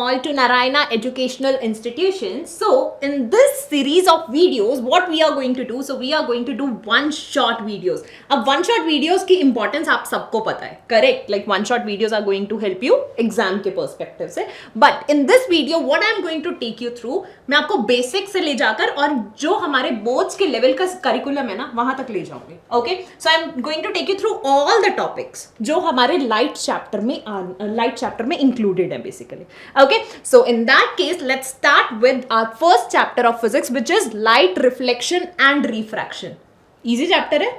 all to Narayana Educational Institution. So in this series of videos, what we are going to do, so we are going to do one shot videos. अब one shot videos की importance आप सबको पता है, correct? Like one shot videos are going to help you exam के perspective से. But in this video, what I am going to take you through, मैं आपको basic से ले जाकर और जो हमारे boards के level का curriculum है ना, वहाँ तक ले जाऊँगी. Okay? So I am going to take you through all the topics जो हमारे light chapter में included है basically. Okay, so in that case, let's start with our first chapter of physics, which is light reflection and refraction. Easy chapter है,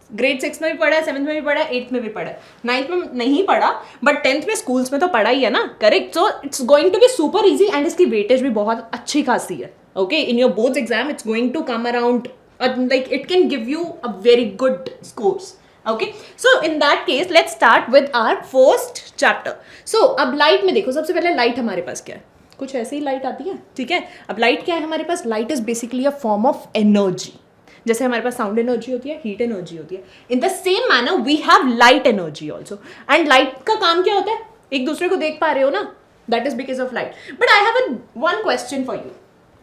grade 6 में भी पढ़ा है, 7th में भी पढ़ा है, 8th में भी पढ़ा है, 9th में नहीं पढ़ा, बट 10th में स्कूल्स में तो पढ़ा ही है ना, correct. So it's going to be super easy and इसकी वेटेज भी बहुत अच्छी खासी है. Okay, in your boards exam it's going to come around like it can give you a very good scores. Okay, so in that case let's start with our first chapter. So अब light में देखो, सबसे पहले light हमारे पास क्या है, कुछ ऐसे ही लाइट आती है, ठीक है. अब लाइट क्या है हमारे पास, light is basically a form of energy. जैसे हमारे पास साउंड एनर्जी होती है, हीट एनर्जी होती है, in the same manner we have light energy also. And light का काम क्या होता है, एक दूसरे को देख पा रहे हो ना, that is because of light. But I have one question for you,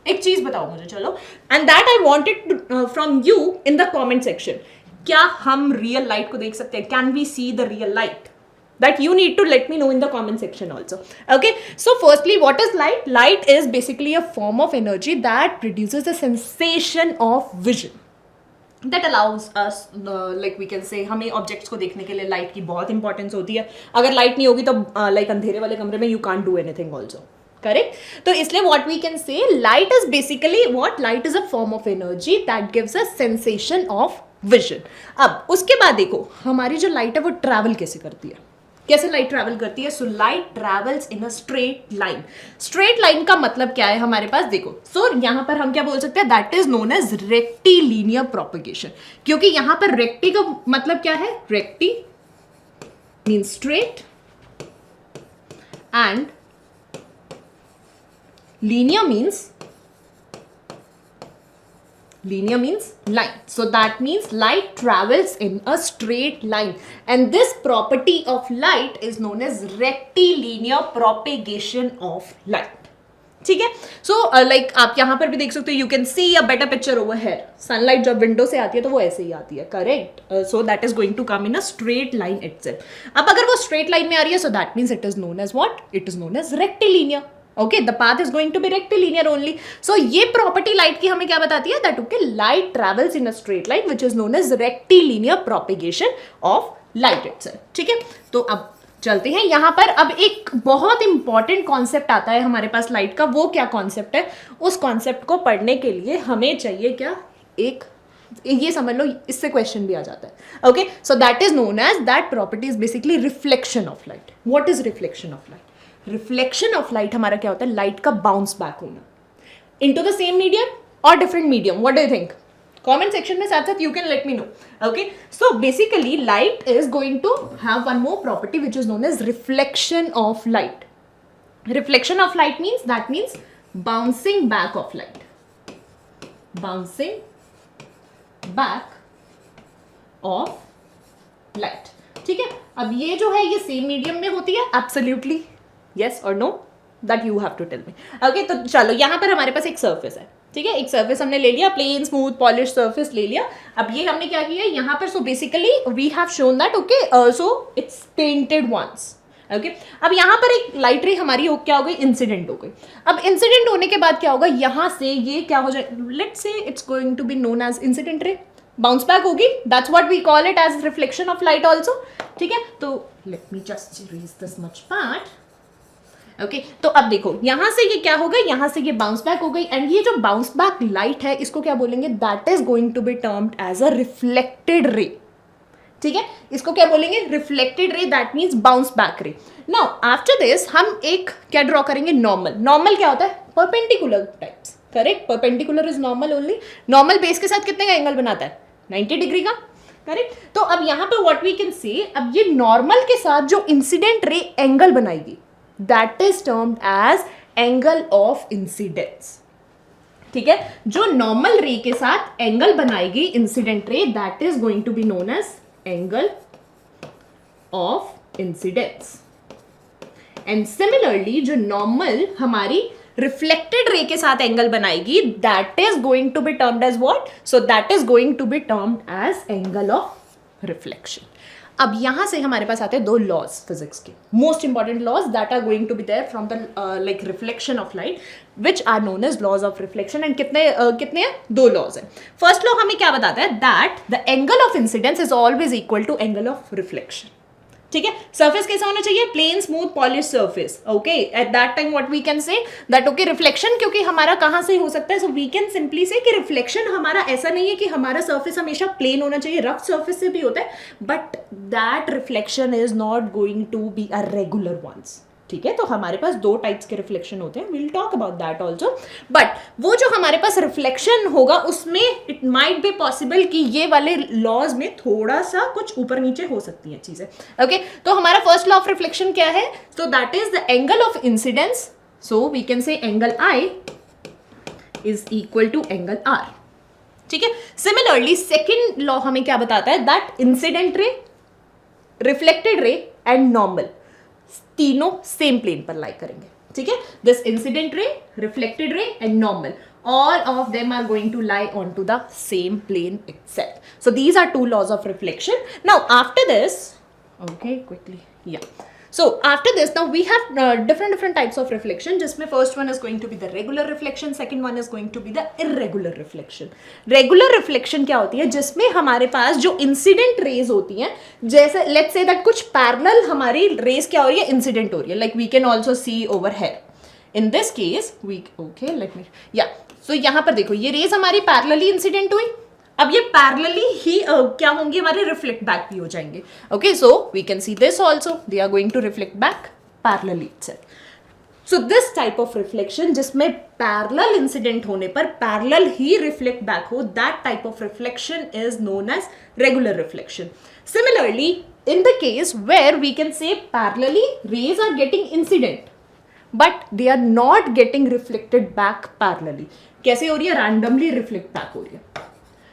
एक चीज बताओ मुझे, चलो, and that I wanted from you in the comment section. क्या हम रियल लाइट को देख सकते हैं? Can we see the real light? That you need to let me know in the comment section also. Okay, so firstly, what is light? Light is basically a form of energy that produces a sensation of vision that allows us like we can say, हमें objects को देखने के लिए light की बहुत importance होती है. अगर light नहीं होगी तो like अंधेरे वाले कमरे में you can't do anything also. Correct? तो इसलिए what we can say, light is basically what? Light is a form of energy that gives a sensation of vision. अब उसके बाद देखो हमारी जो लाइट है वो ट्रैवल कैसे करती है, कैसे लाइट ट्रैवल करती है. So light travels in a straight line. Straight line का मतलब क्या है हमारे पास, देखो. सो यहां पर हम क्या बोल सकते हैं, that is known as rectilinear propagation. क्योंकि यहां पर रेक्टी का मतलब क्या है, recti means straight and linear means line. So that means light travels in a straight line, and this property of light is known as rectilinear propagation of light. ठीक है. So like आप यहां पर भी देख सकते हो, you can see a better picture over here. Sunlight जब विंडो से आती है तो वो ऐसे ही आती है, correct. So that is going to come in a straight line itself. अब अगर वो स्ट्रेट लाइन में आ रही है, so that means it is known as what, it is known as rectilinear. Okay, the path is going to be rectilinear only. So ये property light की हमें क्या बताती है, that okay, light travels in a straight line which is known as rectilinear propagation of light itself. ठीक है. तो अब चलते हैं यहाँ पर. अब एक बहुत इंपॉर्टेंट कॉन्सेप्ट आता है हमारे पास लाइट का. वो क्या कॉन्सेप्ट है, उस कॉन्सेप्ट को पढ़ने के लिए हमें चाहिए क्या, एक ये समझ लो, इससे क्वेश्चन भी आ जाता है. Okay, so that is known as, that property is basically reflection of light. What is reflection of light? Reflection of light हमारा क्या होता है, लाइट का बाउंस बैक होना इनटू द सेम मीडियम और different medium. What do you think? Comment section में साथ साथ you can let me know. Okay, so basically light is going to have one more property which is known as reflection of light. Reflection of light means, that means bouncing back of light, bouncing back of light. ठीक है. अब ये जो है ये same medium में होती है, absolutely yes or no, that you have to tell me. Okay, तो चलो यहाँ पर हमारे पास एक सर्फेस है, ठीक है. एक सर्फेस हमने ले लिया, प्लेन स्मूथ पॉलिश सर्फेस ले लिया. अब ये हमने क्या किया यहाँ पर, so basically we have shown that okay, so it's painted once. Okay, अब यहाँ पर एक लाइट रे हमारी क्या हो गई, इंसिडेंट हो गई. अब इंसिडेंट होने के बाद क्या होगा, यहाँ से ये क्या हो जाए, let's say it's going to be known as incident ray, bounce back होगी. That's what we call it as reflection of light also. ठीक है. तो let me just erase this much part. Okay, तो अब देखो यहां से ये क्या हो गई, यहां से ये बाउंस बैक हो गई. एंड ये जो बाउंस बैक लाइट है इसको क्या बोलेंगे, that is going to be termed as a reflected ray. ठीक है, इसको क्या बोलेंगे, reflected ray, that means bounce back ray. Now after this हम एक क्या ड्रॉ करेंगे, नॉर्मल. नॉर्मल क्या होता है, perpendicular types, correct. Perpendicular is normal only. Normal base के साथ कितने का एंगल बनाता है, 90 डिग्री का, करेक्ट. तो अब यहां पर व्हाट वी कैन से, अब ये नॉर्मल के साथ जो इंसिडेंट रे एंगल बनाएगी, that is termed as angle of incidence. ठीक है, जो नॉर्मल रे के साथ एंगल बनाएगी incident ray, that is going to be known as angle of incidence. And similarly जो नॉर्मल हमारी रिफ्लेक्टेड रे के साथ एंगल बनाएगी, that is going to be termed as what? So that is going to be termed as angle of reflection. अब यहां से हमारे पास आते हैं दो लॉज फिजिक्स के, most important laws that are going to be there from the like reflection of light, which are known as laws of reflection. And कितने हैं? दो लॉज हैं. फर्स्ट लॉ हमें क्या बताता है? That the angle of incidence is always equal to angle of reflection. ठीक है. सरफेस कैसा होना चाहिए? Plane smooth polish surface. Okay, at that time what we can say that okay reflection क्योंकि हमारा कहां से हो सकता है, सो वी कैन सिंपली से कि रिफ्लेक्शन हमारा ऐसा नहीं है कि हमारा सरफेस हमेशा प्लेन होना चाहिए, रफ सरफेस से भी होता है, but that reflection is not going to be a regular once. ठीक है. तो हमारे पास दो टाइप्स के रिफ्लेक्शन होते हैं, will talk about that also. But वो जो हमारे पास रिफ्लेक्शन होगा उसमें इट माइट बी पॉसिबल कि ये वाले लॉज में थोड़ा सा कुछ ऊपर नीचे हो सकती हैं चीजें. ओके, तो हमारा फर्स्ट लॉ ऑफ रिफ्लेक्शन क्या है? So that is the angle of incidence. So we can say angle I is equal to angle R. ठीक है. सिमिलरली सेकेंड लॉ हमें क्या बताता है? That incident ray, reflected ray and normal तीनों same plane पर लाई करेंगे. ठीक है. This incident ray, reflected ray and normal, all of them are going to lie onto the same plane itself. So these are two laws of reflection. Now after this, okay, quickly, yeah. So after this, now we have different types of reflection. जिसमें first one is going to be the regular reflection, second one is going to be the irregular reflection. Regular reflection क्या होती है? जिसमें हमारे पास जो incident rays होती हैं, जैसे let's say that कुछ parallel हमारी rays क्या हो रही है? Incident हो रही है. Like we can also see over here. In this case, we okay, let me yeah. So यहाँ पर देखो ये rays हमारी parallelly incident हुई. अब ये पैरेलली ही क्या होंगे? हमारे रिफ्लेक्ट बैक भी हो जाएंगे. Okay, so we can see this also, they are going to reflect back parallelly itself. So this type of reflection जिसमें पैरेलल इंसिडेंट होने पर पैरेलल ही रिफ्लेक्ट बैक हो, that type of reflection is known as regular reflection. Similarly in the case where we can say parallelly rays are getting incident but they are not getting reflected back parallelly. कैसे हो रही है? Randomly reflect back हो रही है.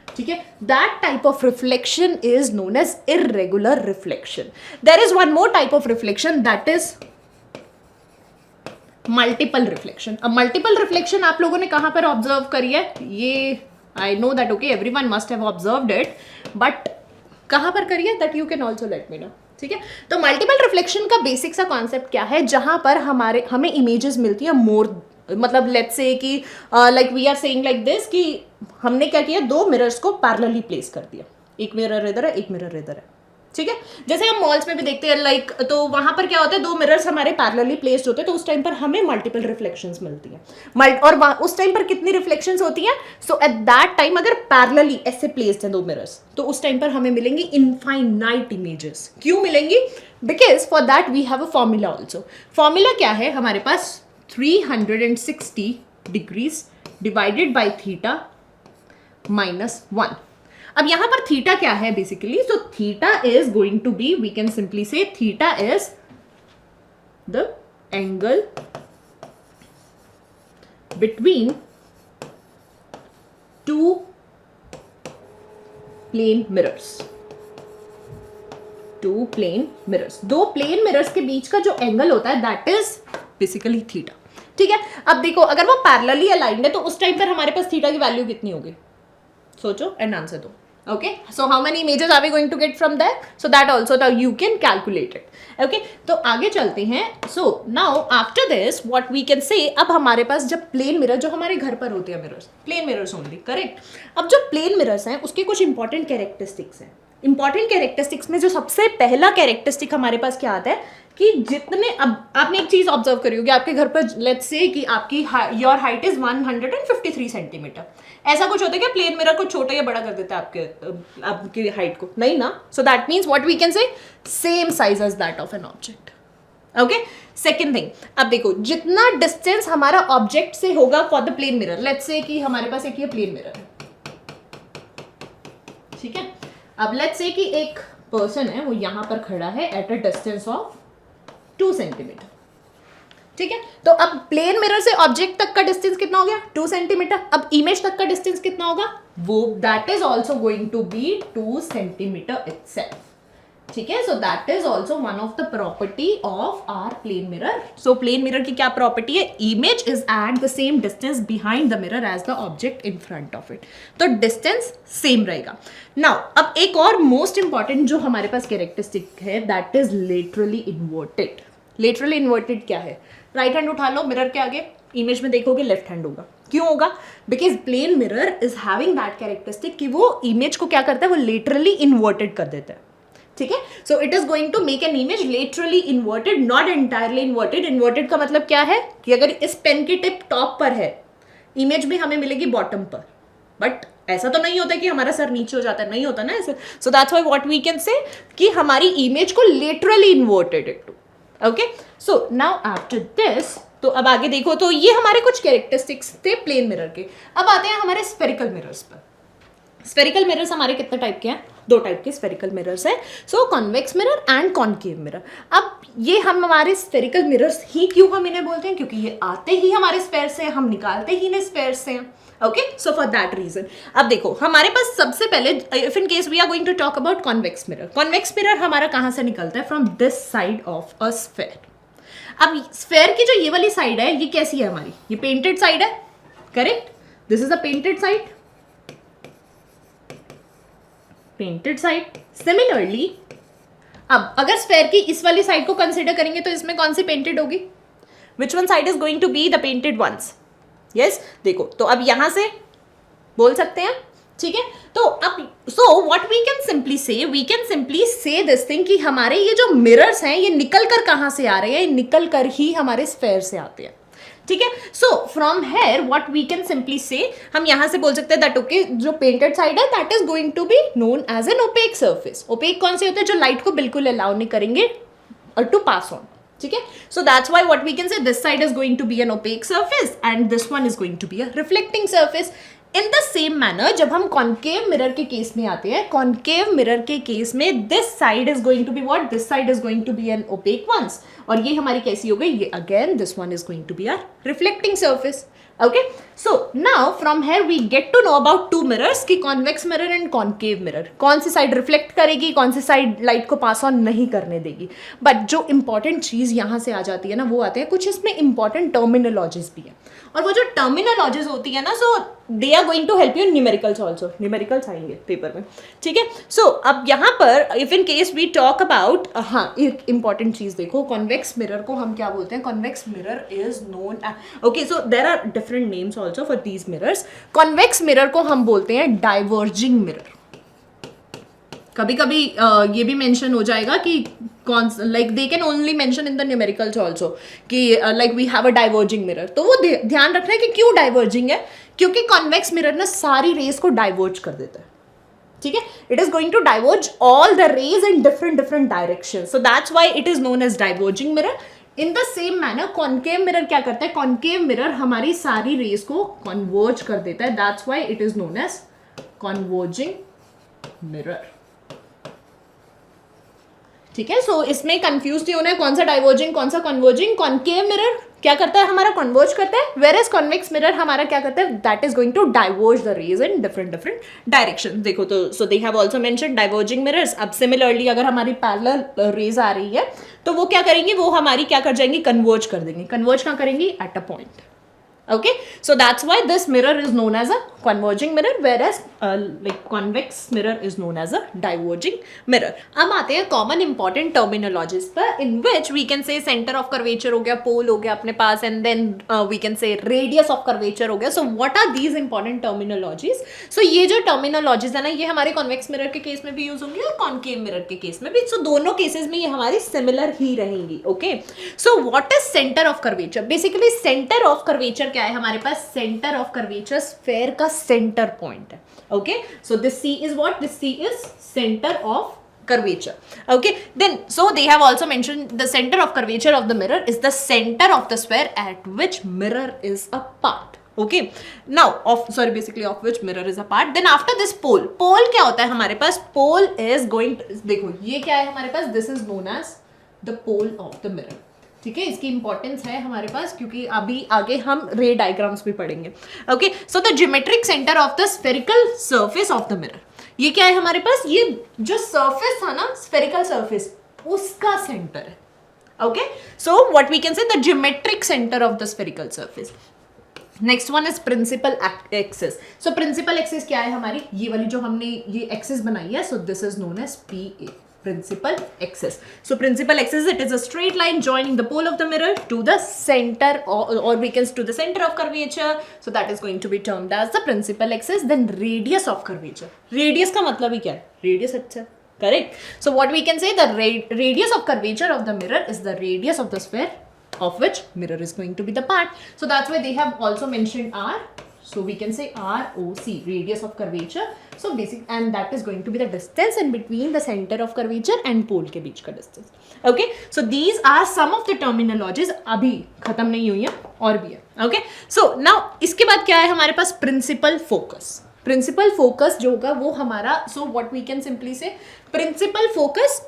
ठीक है. That type of reflection is known as irregular reflection. There is one more type of reflection that is multiple reflection. अब मल्टीपल रिफ्लेक्शन आप लोगों ने कहां पर ऑब्जर्व करी है? ये I know that okay everyone must have observed it, but कहां पर करी है? That you can also let me know. ठीक है. तो मल्टीपल रिफ्लेक्शन का बेसिक सा कॉन्सेप्ट क्या है? जहां पर हमें इमेजेस मिलती है मोर, मतलब लेट्स से कि like we are saying like this कि हमने क्या किया? दो मिरर्स को पैरेलली प्लेस कर दिया. एक मिरर इधर है, एक मिरर इधर है. ठीक है. जैसे हम मॉल्स में भी देखते हैं लाइक, तो वहां पर क्या होता है? दो मिरर्स हमारे पैरेलली प्लेस्ड होते हैं, तो उस टाइम पर हमें मल्टीपल रिफ्लेक्शंस मिलती हैं. और उस टाइम पर कितनी रिफ्लेक्शंस होती हैं? सो एट दैट टाइम अगर पैरेलली ऐसे प्लेस्ड हैं दो मिरर्स, तो उस टाइम पर हमें मिलेंगी इनफाइनाइट इमेजेस. क्यों मिलेंगी? Because for that we have a formula also. Formula क्या है हमारे पास? 360 डिग्रीज डिवाइडेड बाई थीटा -1. अब यहां पर थीटा क्या है basically? So theta is going to be, we can simply say theta is the angle between two plane mirrors. Two plane mirrors, दो प्लेन मिरर्स के बीच का जो एंगल होता है दैट इज बेसिकली थीटा. ठीक है. अब देखो अगर वो पैरेलली अलाइंड है तो उस टाइम पर हमारे पास थीटा की वैल्यू कितनी होगी? सोचो एंड आंसर दो. Okay, so how many images are we going to get from there? So that also now you can calculate it. Okay, तो आगे चलते हैं. So now after this what we can say, अब हमारे पास जब plane mirror जो हमारे घर पर होते हैं mirrors, plane mirrors only, correct. अब जो प्लेन मिरर्स हैं उसके कुछ इंपॉर्टेंट कैरेक्टरिस्टिक्स हैं. इंपॉर्टेंट कैरेक्टरिस्टिक्स में जो सबसे पहला कैरेक्टरिस्टिक हमारे पास क्या आता है कि जितने, अब आपने एक चीज ऑब्जर्व करी होगी आपके घर पर, लेट्स से कि आपकी योर हाइट इज 153 सेंटीमीटर. ऐसा कुछ होता है कि प्लेन मिरर को छोटा या बड़ा कर देता है आपकी हाइट को? नहीं ना. So that means what we can say same size as that of an object. Okay. Second thing, अब देखो जितना डिस्टेंस हमारा ऑब्जेक्ट से होगा for the plane mirror, let's say कि हमारे पास एक ये प्लेन मिरर है. ठीक है. अब लेट्स से कि एक पर्सन है वो यहां पर खड़ा है at a distance of 2 centimetre. ठीक है. तो अब प्लेन मिरर से ऑब्जेक्ट तक का डिस्टेंस कितना हो गया? 2 सेंटीमीटर. अब इमेज तक का डिस्टेंस कितना होगा? वो that is also going to be 2 centimetre itself. ठीक है. So that is also one of the property of our plane mirror. सो प्लेन मिरर की क्या प्रॉपर्टी है? Image is at the same distance behind the mirror as the object in front of it. तो distance same रहेगा. Now अब एक और most important जो हमारे पास कैरेक्टरिस्टिक है, that is laterally inverted. Laterally inverted क्या है? राइट हैंड उठा लो मिरर के आगे, इमेज में देखोगे लेफ्ट हैंड होगा. क्यों होगा? Because plane mirror is having that characteristic कि वो इमेज को क्या करता है, वो लेटरली इन्वर्टेड कर देता है. ठीक है. So it is going to make an image laterally inverted, not entirely inverted. Inverted का मतलब क्या है कि अगर इस पेन की टिप टॉप पर है, इमेज भी हमें मिलेगी बॉटम पर. बट ऐसा तो नहीं होता कि हमारा सर नीचे हो जाता है, नहीं होता ना ऐसे. So that's why what we can say कि हमारी इमेज को laterally inverted it too. Okay. So now after this, तो अब आगे देखो, तो ये हमारे कुछ कैरेक्टरिस्टिक्स थे प्लेन मिरर के. अब आते हैं हमारे स्फेरिकल मिरर्स पर. स्फेरिकल मिरर्स हमारे कितने टाइप के हैं? 2 टाइप के स्फेरिकल मिरर्स है. So convex mirror and concave mirror. अब ये हम हमारे स्फेरिकल मिरर्स ही क्यों हम इन्हें बोलते हैं? क्योंकि ये आते ही हमारे स्फेयर से, हम निकालते ही इन्हें स्फेयर से हैं. Okay. So for that reason अब देखो हमारे पास सबसे पहले, if in case we are going to talk about convex mirror. Convex mirror हमारा कहां से निकलता है? From this side of a sphere. अब स्फेयर की जो ये वाली साइड है, ये कैसी है हमारी? ये पेंटेड साइड है. Correct. This is a painted side. Painted side. Similarly अब अगर स्फेयर की इस वाली साइड को कंसिडर करेंगे तो इसमें कौन सी पेंटेड होगी? Which one side is going to be the painted ones? Yes. देखो तो अब यहां से बोल सकते हैं. ठीक है. तो अब so what we can simply say this thing कि हमारे ये जो मिरर्स हैं ये निकल कर कहां से आ रहे हैं? निकल कर ही हमारे स्फेयर से आते हैं. ठीक है. So from here what we can simply say, हम यहां से बोल सकते हैं दैट ओके, जो पेंटेड साइड है that is going to be known as an opaque surface. Opaque कौन से होते हैं? जो लाइट को बिल्कुल अलाउ नहीं करेंगे टू पास ऑन. ठीक है. So that's why what we can say, this side is going to be an opaque surface and this one is going to be a reflecting surface. In the same manner जब हम concave mirror के case में आते हैं, concave mirror के case में this side is going to be what? This side is going to be an opaque ones. और ये हमारी कैसी हो गई? ये again this one is going to be a reflecting surface. Okay. So now from here we get to know about 2 mirrors की convex mirror and concave mirror. कौन सी साइड रिफ्लेक्ट करेगी, कौन सी साइड लाइट को पास ऑन नहीं करने देगी. बट जो इंपॉर्टेंट चीज यहां से आ जाती है ना, वो आते हैं कुछ इसमें इंपॉर्टेंट टर्मिनोलॉजीज भी है. और वो जो टर्मिनोलॉजीज होती है ना, so they are going to help you numericals also. Numericals आएंगे पेपर में. ठीक है. सो अब यहाँ पर if in case we talk about, हाँ एक इंपॉर्टेंट चीज देखो, कॉन्वेक्स मिरर को हम क्या बोलते हैं? Convex mirror is known, okay, so there are different names also for these mirrors. Convex mirror को हम बोलते हैं डाइवर्जिंग मिरर. कभी कभी ये भी मेंशन हो जाएगा कि कौन, like they can only mention in the numericals also कि like we have a diverging mirror. तो वो ध्यान रखना है कि क्यों डाइवर्जिंग है, क्योंकि कॉन्वेक्स मिरर ना सारी रेस को डाइवर्ज कर देता है. ठीक है. It is going to diverge all the rays in different direction. So that's why it is known as diverging mirror. In the same manner concave mirror क्या करता है? कॉन्केव मिरर हमारी सारी रेस को कन्वर्ज कर देता है. That's why it is known as converging mirror. ठीक है. सो इसमें कंफ्यूज नहीं होना है कौन सा डाइवर्जिंग कौन सा कन्वर्जिंग. कॉन्केव मिरर क्या करता है? हमारा कन्वर्ज करता है. वेयर एज कॉन्वेक्स मिरर हमारा क्या करता है? That is going to diverge the rays in different direction. देखो तो so they have also mention diverging mirrors. अब सिमिलरली अगर हमारी पैरेलल रेज आ रही है तो वो क्या करेंगी? वो हमारी क्या कर जाएंगी? कन्वर्ज कर देंगी. कन्वर्ज कहाँ करेंगी? Eight a point. Okay, so that's why this mirror is known as a converging mirror, whereas like convex mirror is known as a diverging mirror. अब आते हैं common important terminologies पर, in which we can say center of curvature हो गया, pole हो गया अपने पास, and then we can say radius of curvature हो गया. So what are these important terminologies? So ये जो terminologies है ना, ये हमारे convex mirror के केस में भी यूज होंगी और concave mirror के केस में भी. So दोनों केसेस में ये हमारी similar ही रहेंगी. Okay, so what is center of curvature? Basically center of curvature क्या है हमारे पास? सेंटर ऑफ कर्वेचर स्फेयर का सेंटर पॉइंट है. Okay. So this C is what? This C is centre of curvature. Okay, then so they have also mentioned the center of curvature of the mirror is the center of the sphere at which mirror is a part. Okay, now basically of which mirror is a part. Then after this pole क्या होता है हमारे पास? pole is going to, देखो ये क्या है हमारे पास? this is known as the pole of the mirror. ठीक है. इसकी इंपॉर्टेंस है हमारे पास क्योंकि अभी आगे हम रे डायग्राम्स भी पढ़ेंगे. Okay. So the geometric centre of the spherical surface of the mirror. ये क्या है हमारे पास, ये जो सरफेस था ना स्फेरिकल सरफेस, उसका सेंटर है. Okay, so what we can say the geometric centre of the spherical surface. Next one is principal axis. So principal axis क्या है हमारी, ये वाली जो हमने ये एक्सिस बनाई है, so this is known as PA, principal axis. So principal axis, it is a straight line joining the pole of the mirror to the center, or we can to the center of curvature. So that is going to be termed as the principal axis. Then radius of curvature. Radius का मतलब ही क्या है, radius अच्छा, correct. So what we can say, the radius of curvature of the mirror is the radius of the sphere of which mirror is going to be the part. So that's why they have also mentioned R. So we can say ROC, radius of curvature. So basic, and that is going to be the distance in between the center of curvature and pole के बीच का distance. Okay, so these are some of the terminologies. अभी खत्म नहीं हुई हैं, और भी है. Okay, so now इसके बाद क्या है हमारे पास, principal focus. Principal focus जो होगा वो हमारा, so what we can simply say, principal focus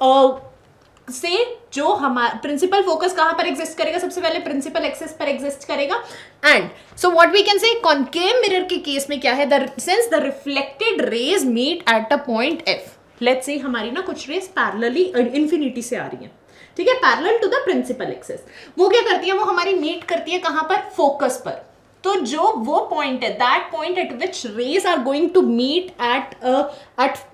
से जो हमारा प्रिंसिपल फोकस कहां पर एग्जिस्ट करेगा, सबसे पहले प्रिंसिपल एक्सिस पर एग्जिस्ट करेगा. And so what we can say, concave mirror के केस में क्या है, since the reflected rays meet at a point F. Let's say हमारी ना कुछ रेज पैरेलली इन्फिनिटी से आ रही हैं, ठीक है, parallel to the principal axis. वो क्या करती है, वो हमारी मीट करती है कहां पर, फोकस पर. तो जो वो पॉइंट है, that point at which rays are going to meet at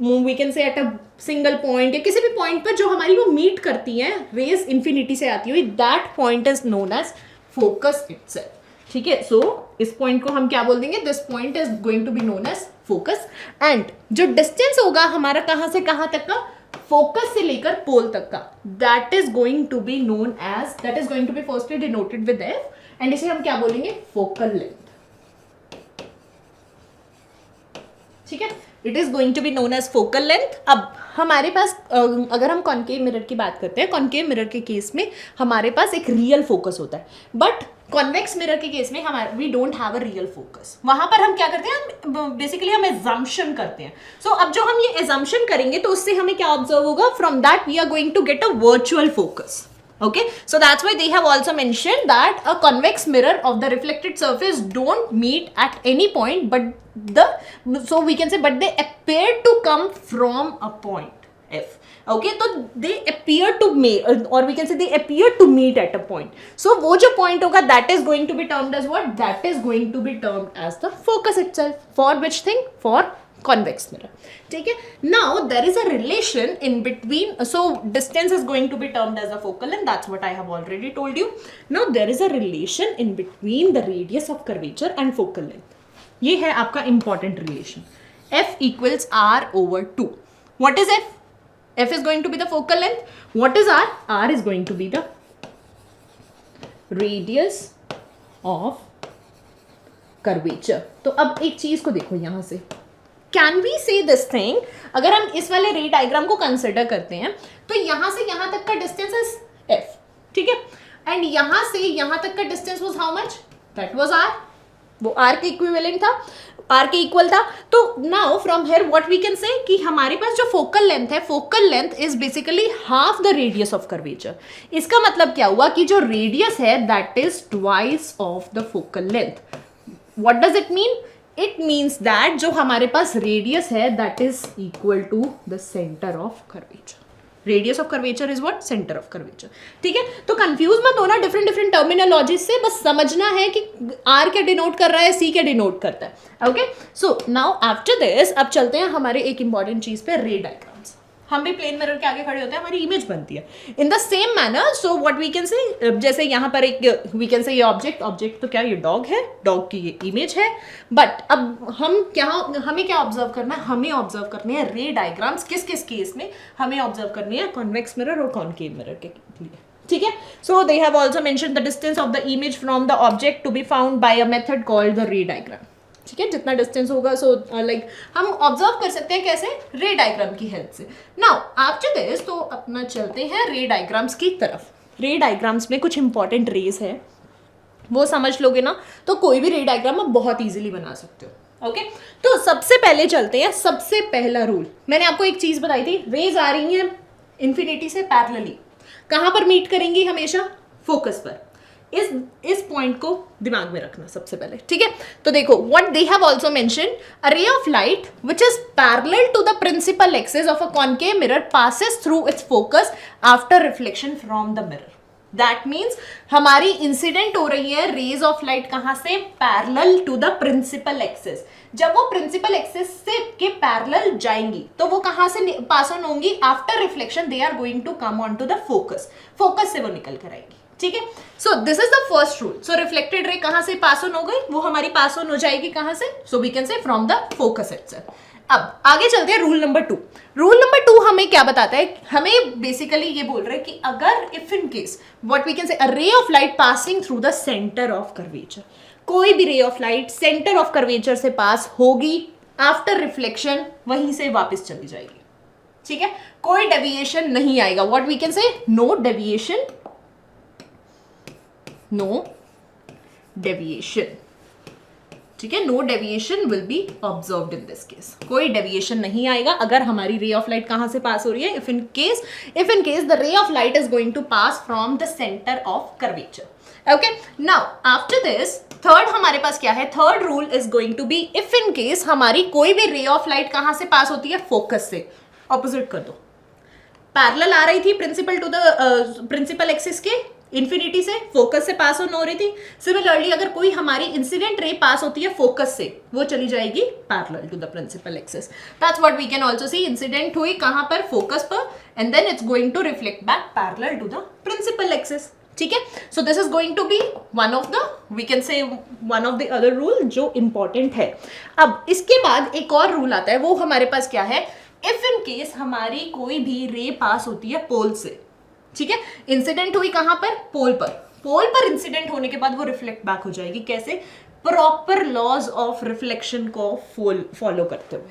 we can say at a single point, या किसी भी पॉइंट पर जो हमारी वो मीट करती हैं, रेज इंफिनिटी से आती हुई, that point is known as focus itself. ठीक है, सो इस पॉइंट को हम क्या बोल देंगे, this point is going to be known as focus. And जो डिस्टेंस होगा हमारा कहां से कहां तक का, फोकस से लेकर पोल तक का, that is going to be known as, that is going to be firstly denoted with F. And इसे हम क्या बोलेंगे, फोकल लेंथ. ठीक है, it is going to be known as focal length. अब हमारे पास अगर हम कॉनकेव मिरर की बात करते हैं, कॉनकेव मिरर के केस में हमारे पास एक रियल फोकस होता है, बट कॉन्वेक्स मिरर के केस में हमारे we don't have a real focus. वहां पर हम क्या करते हैं, हम बेसिकली हम एजम्पशन करते हैं. सो अब जो हम ये एजम्पशन करेंगे तो उससे हमें क्या ऑब्जर्व होगा, from that we are going to get a virtual focus. Okay, so that's why they have also mentioned that a convex mirror of the reflected surface don't meet at any point, but so we can say, but they appear to come from a point F. Okay, so they appear to meet, or we can say they appear to meet at a point. So वो जो point होगा, that is going to be termed as what? That is going to be termed as the focus itself. For which thing? For convex mirror. ठीक है, now there is a relation in between, so distance is going to be termed as a focal length, that's what I have already told you. Now there is a relation in between the radius of curvature and focal length. ये है आपका important relation. F equals R over 2. What is F? F is going to be the focal length. What is R? R is going to be the radius of curvature. तो अब एक चीज को देखो यहां से, कैन वी से this thing, अगर हम इस वाले रे डायग्राम को कंसिडर करते हैं तो यहां से यहां तक का डिस्टेंस इज F. ठीक है, एंड यहां से यहां तक का distance was how much, that was R. वो R के इक्विवेलेंट था, R के इक्वल था. तो now from here what we can say कि हमारे पास जो फोकल लेंथ है, focal length is basically half the radius of curvature. इसका मतलब क्या हुआ कि जो रेडियस है that is twice of the focal length. What does it mean, it means that जो हमारे पास रेडियस है that is equal to the centre of curvature. Radius of curvature is what, centre of curvature. ठीक है, तो confuse मत होना different different terminology से, बस समझना है कि R क्या डिनोट कर रहा है, C क्या डिनोट करता है. Okay, so now after this अब चलते हैं हमारे एक इंपॉर्टेंट चीज पे, रे डायग्राम्स. हम भी प्लेन मिरर के आगे खड़े होते हैं, हमारी इमेज बनती है in the same manner. So what we can say, जैसे यहाँ पर एक वी कैन से ये ऑब्जेक्ट तो क्या ये डॉग है, डॉग की ये इमेज है. बट अब हमें क्या ऑब्जर्व करना है, हमें ऑब्जर्व करने हैं रे डायग्राम्स. किस किस केस में हमें ऑब्जर्व करनी है, कॉन्वेक्स मिरर और कॉनकेव मिरर के लिए. ठीक है, so they have also mention the distance of the image from the object to be found by a method called the ray diagram. ठीक है, जितना डिस्टेंस होगा सो लाइक हम ऑब्जर्व कर सकते हैं कैसे, रे डायग्राम की हेल्प से. नाउ आफ्टर दिस तो अपना चलते हैं रे डायग्राम्स की तरफ. रे डायग्राम्स में कुछ इंपॉर्टेंट रेज है, वो समझ लोगे ना तो कोई भी रे डायग्राम आप बहुत इजीली बना सकते हो. ओके, तो सबसे पहले चलते हैं, सबसे पहला रूल मैंने आपको एक चीज बताई थी, रेज आ रही हैं इन्फिनिटी से पैरेलली, कहां पर मीट करेंगी, हमेशा फोकस पर. इस पॉइंट को दिमाग में रखना सबसे पहले, ठीक है। तो देखो what they have also mention, a ray of light which is parallel to the principal axis of a concave mirror passes through its focus after reflection from the mirror. That means हमारी incident हो रही है rays of light कहां से, parallel to the principal axis. जब वो principal axis से के पैरेलल जाएंगी तो वो कहां से पास ऑन होंगी, after reflection they are going to come on to the focus, focus से वो निकल कर आएगी, ठीक है। So this is the first rule. So reflected ray कहां से पास ऑन हो गई, वो हमारी पास ऑन हो जाएगी कहां से, so we can say from the focus itself. अब आगे चलते हैं रूल नंबर 2। रूल नंबर 2 हमें क्या बताता है, हमें बेसिकली ये बोल रहे हैं कि अगर if in case what we can say, a ray of light passing through the centre of curvature, कोई भी ray of light centre of curvature से पास होगी, आफ्टर रिफ्लेक्शन वहीं से वापस चली जाएगी, ठीक है, कोई डेविएशन नहीं आएगा। What we can say, no deviation, no deviation, ठीक है, no deviation will be observed in this case, कोई डेविएशन नहीं आएगा अगर हमारी रे ऑफ लाइट कहां से पास हो रही है, if in case the ray of light is going to pass from the centre of curvature. Okay, now after this third हमारे पास क्या है, third rule is going to be if in case हमारी कोई भी रे ऑफ लाइट कहां से पास होती है, फोकस से। ऑपोजिट कर दो, पैरेलल आ रही थी principal to the principal axis के, इंफिनिटी से फोकस से पास ऑन हो रही थी। सिमिलरली अगर कोई हमारी इंसिडेंट रे पास होती है फोकस से, वो चली जाएगी parallel to the principal axis. That's what we can also see, incident हुई कहां पर, फोकस पर, and then it's going to reflect back parallel to the principal axis, ठीक है। So this is going to be one of the, we can say one of the other rule जो important है। अब इसके बाद एक और रूल आता है, वो हमारे पास क्या है, इफ इन केस हमारी कोई भी रे पास होती है पोल से, ठीक है, इंसिडेंट हुई कहां पर, पोल पर, पोल पर इंसिडेंट होने के बाद वो रिफ्लेक्ट बैक हो जाएगी, कैसे, प्रॉपर लॉज ऑफ रिफ्लेक्शन को फॉलो करते हुए,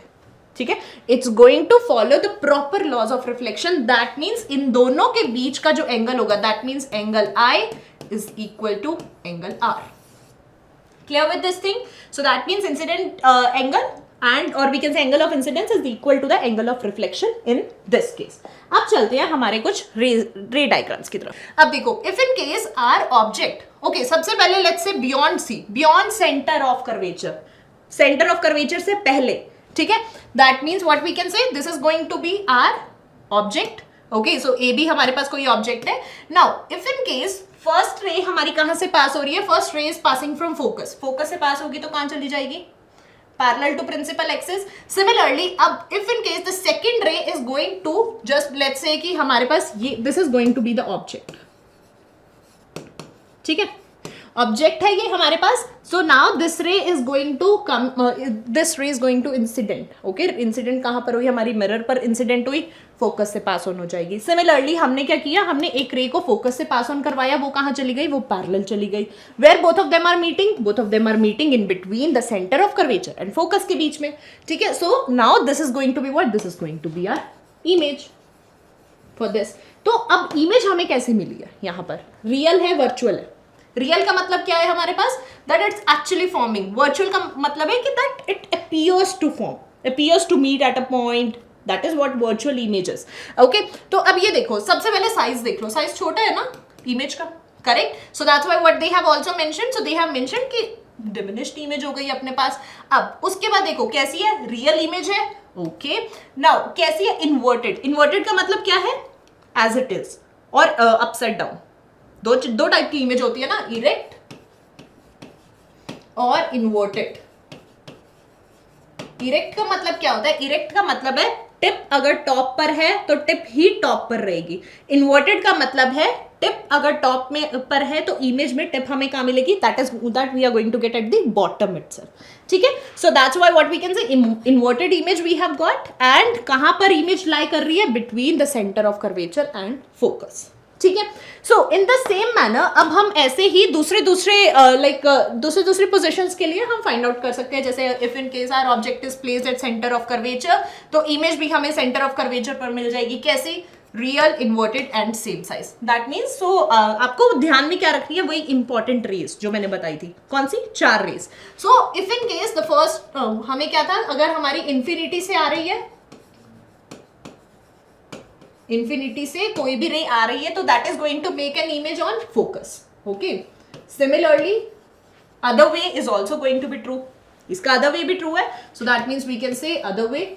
ठीक है, it's going to follow the proper laws of reflection. That means इन दोनों के बीच का जो एंगल होगा, that means angle I is equal to angle R. Clear with this thing? So that means incident angle and or we can say angle of incidence is equal to the angle of reflection in this case. अब चलते हैं हमारे कुछ रे diagrams की तरफ। अब देखो, if in case our object, okay, सबसे पहले let's say beyond C, beyond center of curvature, center of curvature से पहले, ठीक है, that means what we can say, this is going to be our object, okay, so AB हमारे पास कोई object है। Now if in case first ray हमारी कहाँ से पास हो रही है, first ray is passing from focus, focus से पास होगी तो कहाँ चली जाएगी, parallel to principal axis. Similarly, अब if in case the second ray is going to just let's say कि हमारे पास ये this is going to be the object, ठीक है, ऑब्जेक्ट है ये हमारे पास। So now this ray is going to come, this ray is going to incident, okay, incident कहां पर हुई, हमारी मिरर पर इंसिडेंट हुई, फोकस से पास ऑन हो जाएगी। सिमिलरली हमने क्या किया, हमने एक रे को फोकस से पास ऑन करवाया, वो कहां चली गई, वो पैरेलल चली गई, where both of them are meeting, both of them are meeting in between the centre of curvature and focus के बीच में, ठीक है। So now this is going to be what, this is going to be our image for this. तो अब image हमें कैसे मिली है, यहां पर रियल है, वर्चुअल है। रियल का मतलब क्या है हमारे पास, that it's actually forming. Virtual का मतलब है कि that it appears to form, appears to meet at a point, that is what virtual images, okay. तो अब ये देखो, सबसे पहले साइज देख लो, साइज छोटा है ना इमेज का, correct. So that's why what they have also mentioned, so they have mentioned कि डिमिनिश्ड इमेज हो गई अपने पास। अब उसके बाद देखो कैसी है, रियल इमेज है, ओके। नाउ कैसी है, इन्वर्टेड। इन्वर्टेड का मतलब क्या है, एज इट इज और अपसाइड डाउन। दो टाइप की इमेज होती है ना, इरेक्ट और इन्वर्टेड। इरेक्ट का मतलब क्या होता है, इरेक्ट का मतलब है टिप अगर टॉप पर है तो टिप ही टॉप पर रहेगी। इन्वर्टेड का मतलब है टिप अगर टॉप में पर है तो इमेज में टिप हमें कहां मिलेगी, that we are going to get at the bottom itself, ठीक है। So that's why what we can say, inverted image we have got, and कहां पर इमेज लाई कर रही है, between the centre of curvature and focus, ठीक है। So in the same manner अब हम ऐसे ही दूसरे पोजिशंस के लिए हम फाइंड आउट कर सकते हैं। जैसे if in case our object is placed at centre of curvature, तो इमेज भी हमें सेंटर ऑफ कर्वेचर पर मिल जाएगी, कैसी, real, inverted and same size. That means, so आपको ध्यान में क्या रखनी है, वही इंपॉर्टेंट रेस जो मैंने बताई थी, कौन सी, 4 rays. So if in case the first, हमें क्या था, अगर हमारी इंफिनिटी से आ रही है, इंफिनिटी से कोई भी रे आ रही है, तो that is going to make an image on focus, okay. Similarly, other way is also going to be true. इसका other way भी true है, so that means we can say other way.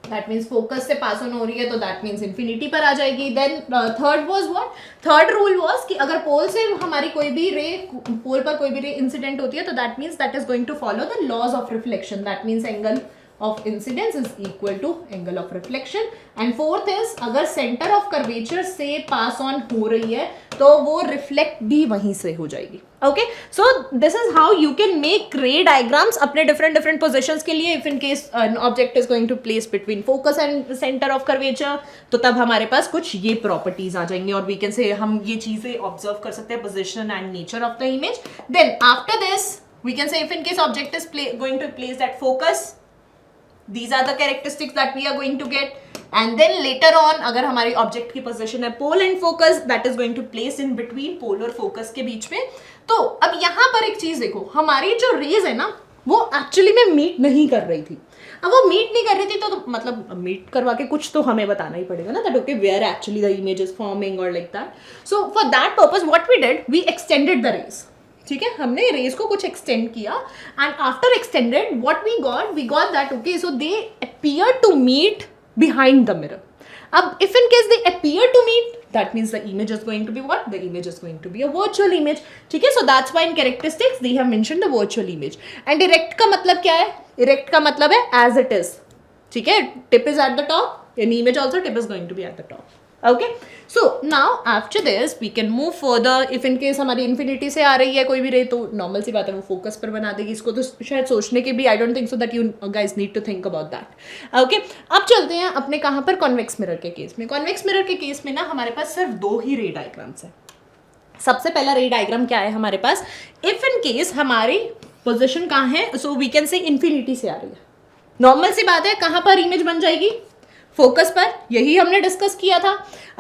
That means focus से pass on हो रही है, तो that means infinity पर आ जाएगी. Then third was what? Third rule was कि अगर पोल से हमारी कोई भी रे, पोल पर कोई भी रे इंसिडेंट होती है, तो that means that is going to follow the laws of reflection. That means angle of incidence is equal to angle of reflection. And fourth is अगर center of curvature से pass on हो रही है, तो वो reflect भी वहीं से हो जाएगी. Okay, so this is how you can make ray diagrams अपने different positions के लिए. If in case an object is going to place between focus and center of curvature, तो तब हमारे पास कुछ ये properties आ जाएंगे, और we can say हम ये चीजें observe कर सकते हैं, position and nature of the image. Then after this, we can say if in case object is going to place at focus, these are the characteristics that we are going to get. And then later on, अगर हमारी object की position है pole and focus, that is going to place in between pole और focus के बीच में. तो अब यहाँ पर एक चीज देखो, हमारी जो रेज है ना, वो एक्चुअली में मीट नहीं कर रही थी. अब वो मीट नहीं कर रही थी, तो मतलब मीट करवा के कुछ तो हमें बताना ही पड़ेगा ना, that okay where actually the image is forming और like that. So for that purpose what we did, we extended the rays. ठीक है, हमने रेज को कुछ एक्सटेंड किया, and after extended what we got that okay, so they appear to meet behind the mirror. अब if in case they appear to meet, that means the image is going to be what? The image is going to be a virtual image. ठीक है, so that's why in characteristics they have mentioned the virtual image. And erect का मतलब क्या है? Erect का मतलब है as it is. ठीक है, tip is at the top, in image also tip is going to be at the top. Okay, so now after this we can move further. If in case हमारी infinity से आ रही है कोई भी रे, तो नॉर्मल सी बात है वो फोकस पर बना देगी. इसको तो शायद सोचने की भी I don't think so that you guys need to think about that. Okay, अब चलते हैं अपने कहाँ पर, कॉन्वेक्स मिरर के केस में. कॉन्वेक्स मिरर के केस में ना हमारे पास सिर्फ दो ही रे डायग्राम्स है. सबसे पहला रे डायग्राम क्या है हमारे पास, इफ इन केस हमारी पोजिशन कहाँ है, so we can say infinity से आ रही है. नॉर्मल सी बात है, कहाँ पर इमेज बन जाएगी, फोकस पर. यही हमने डिस्कस किया था.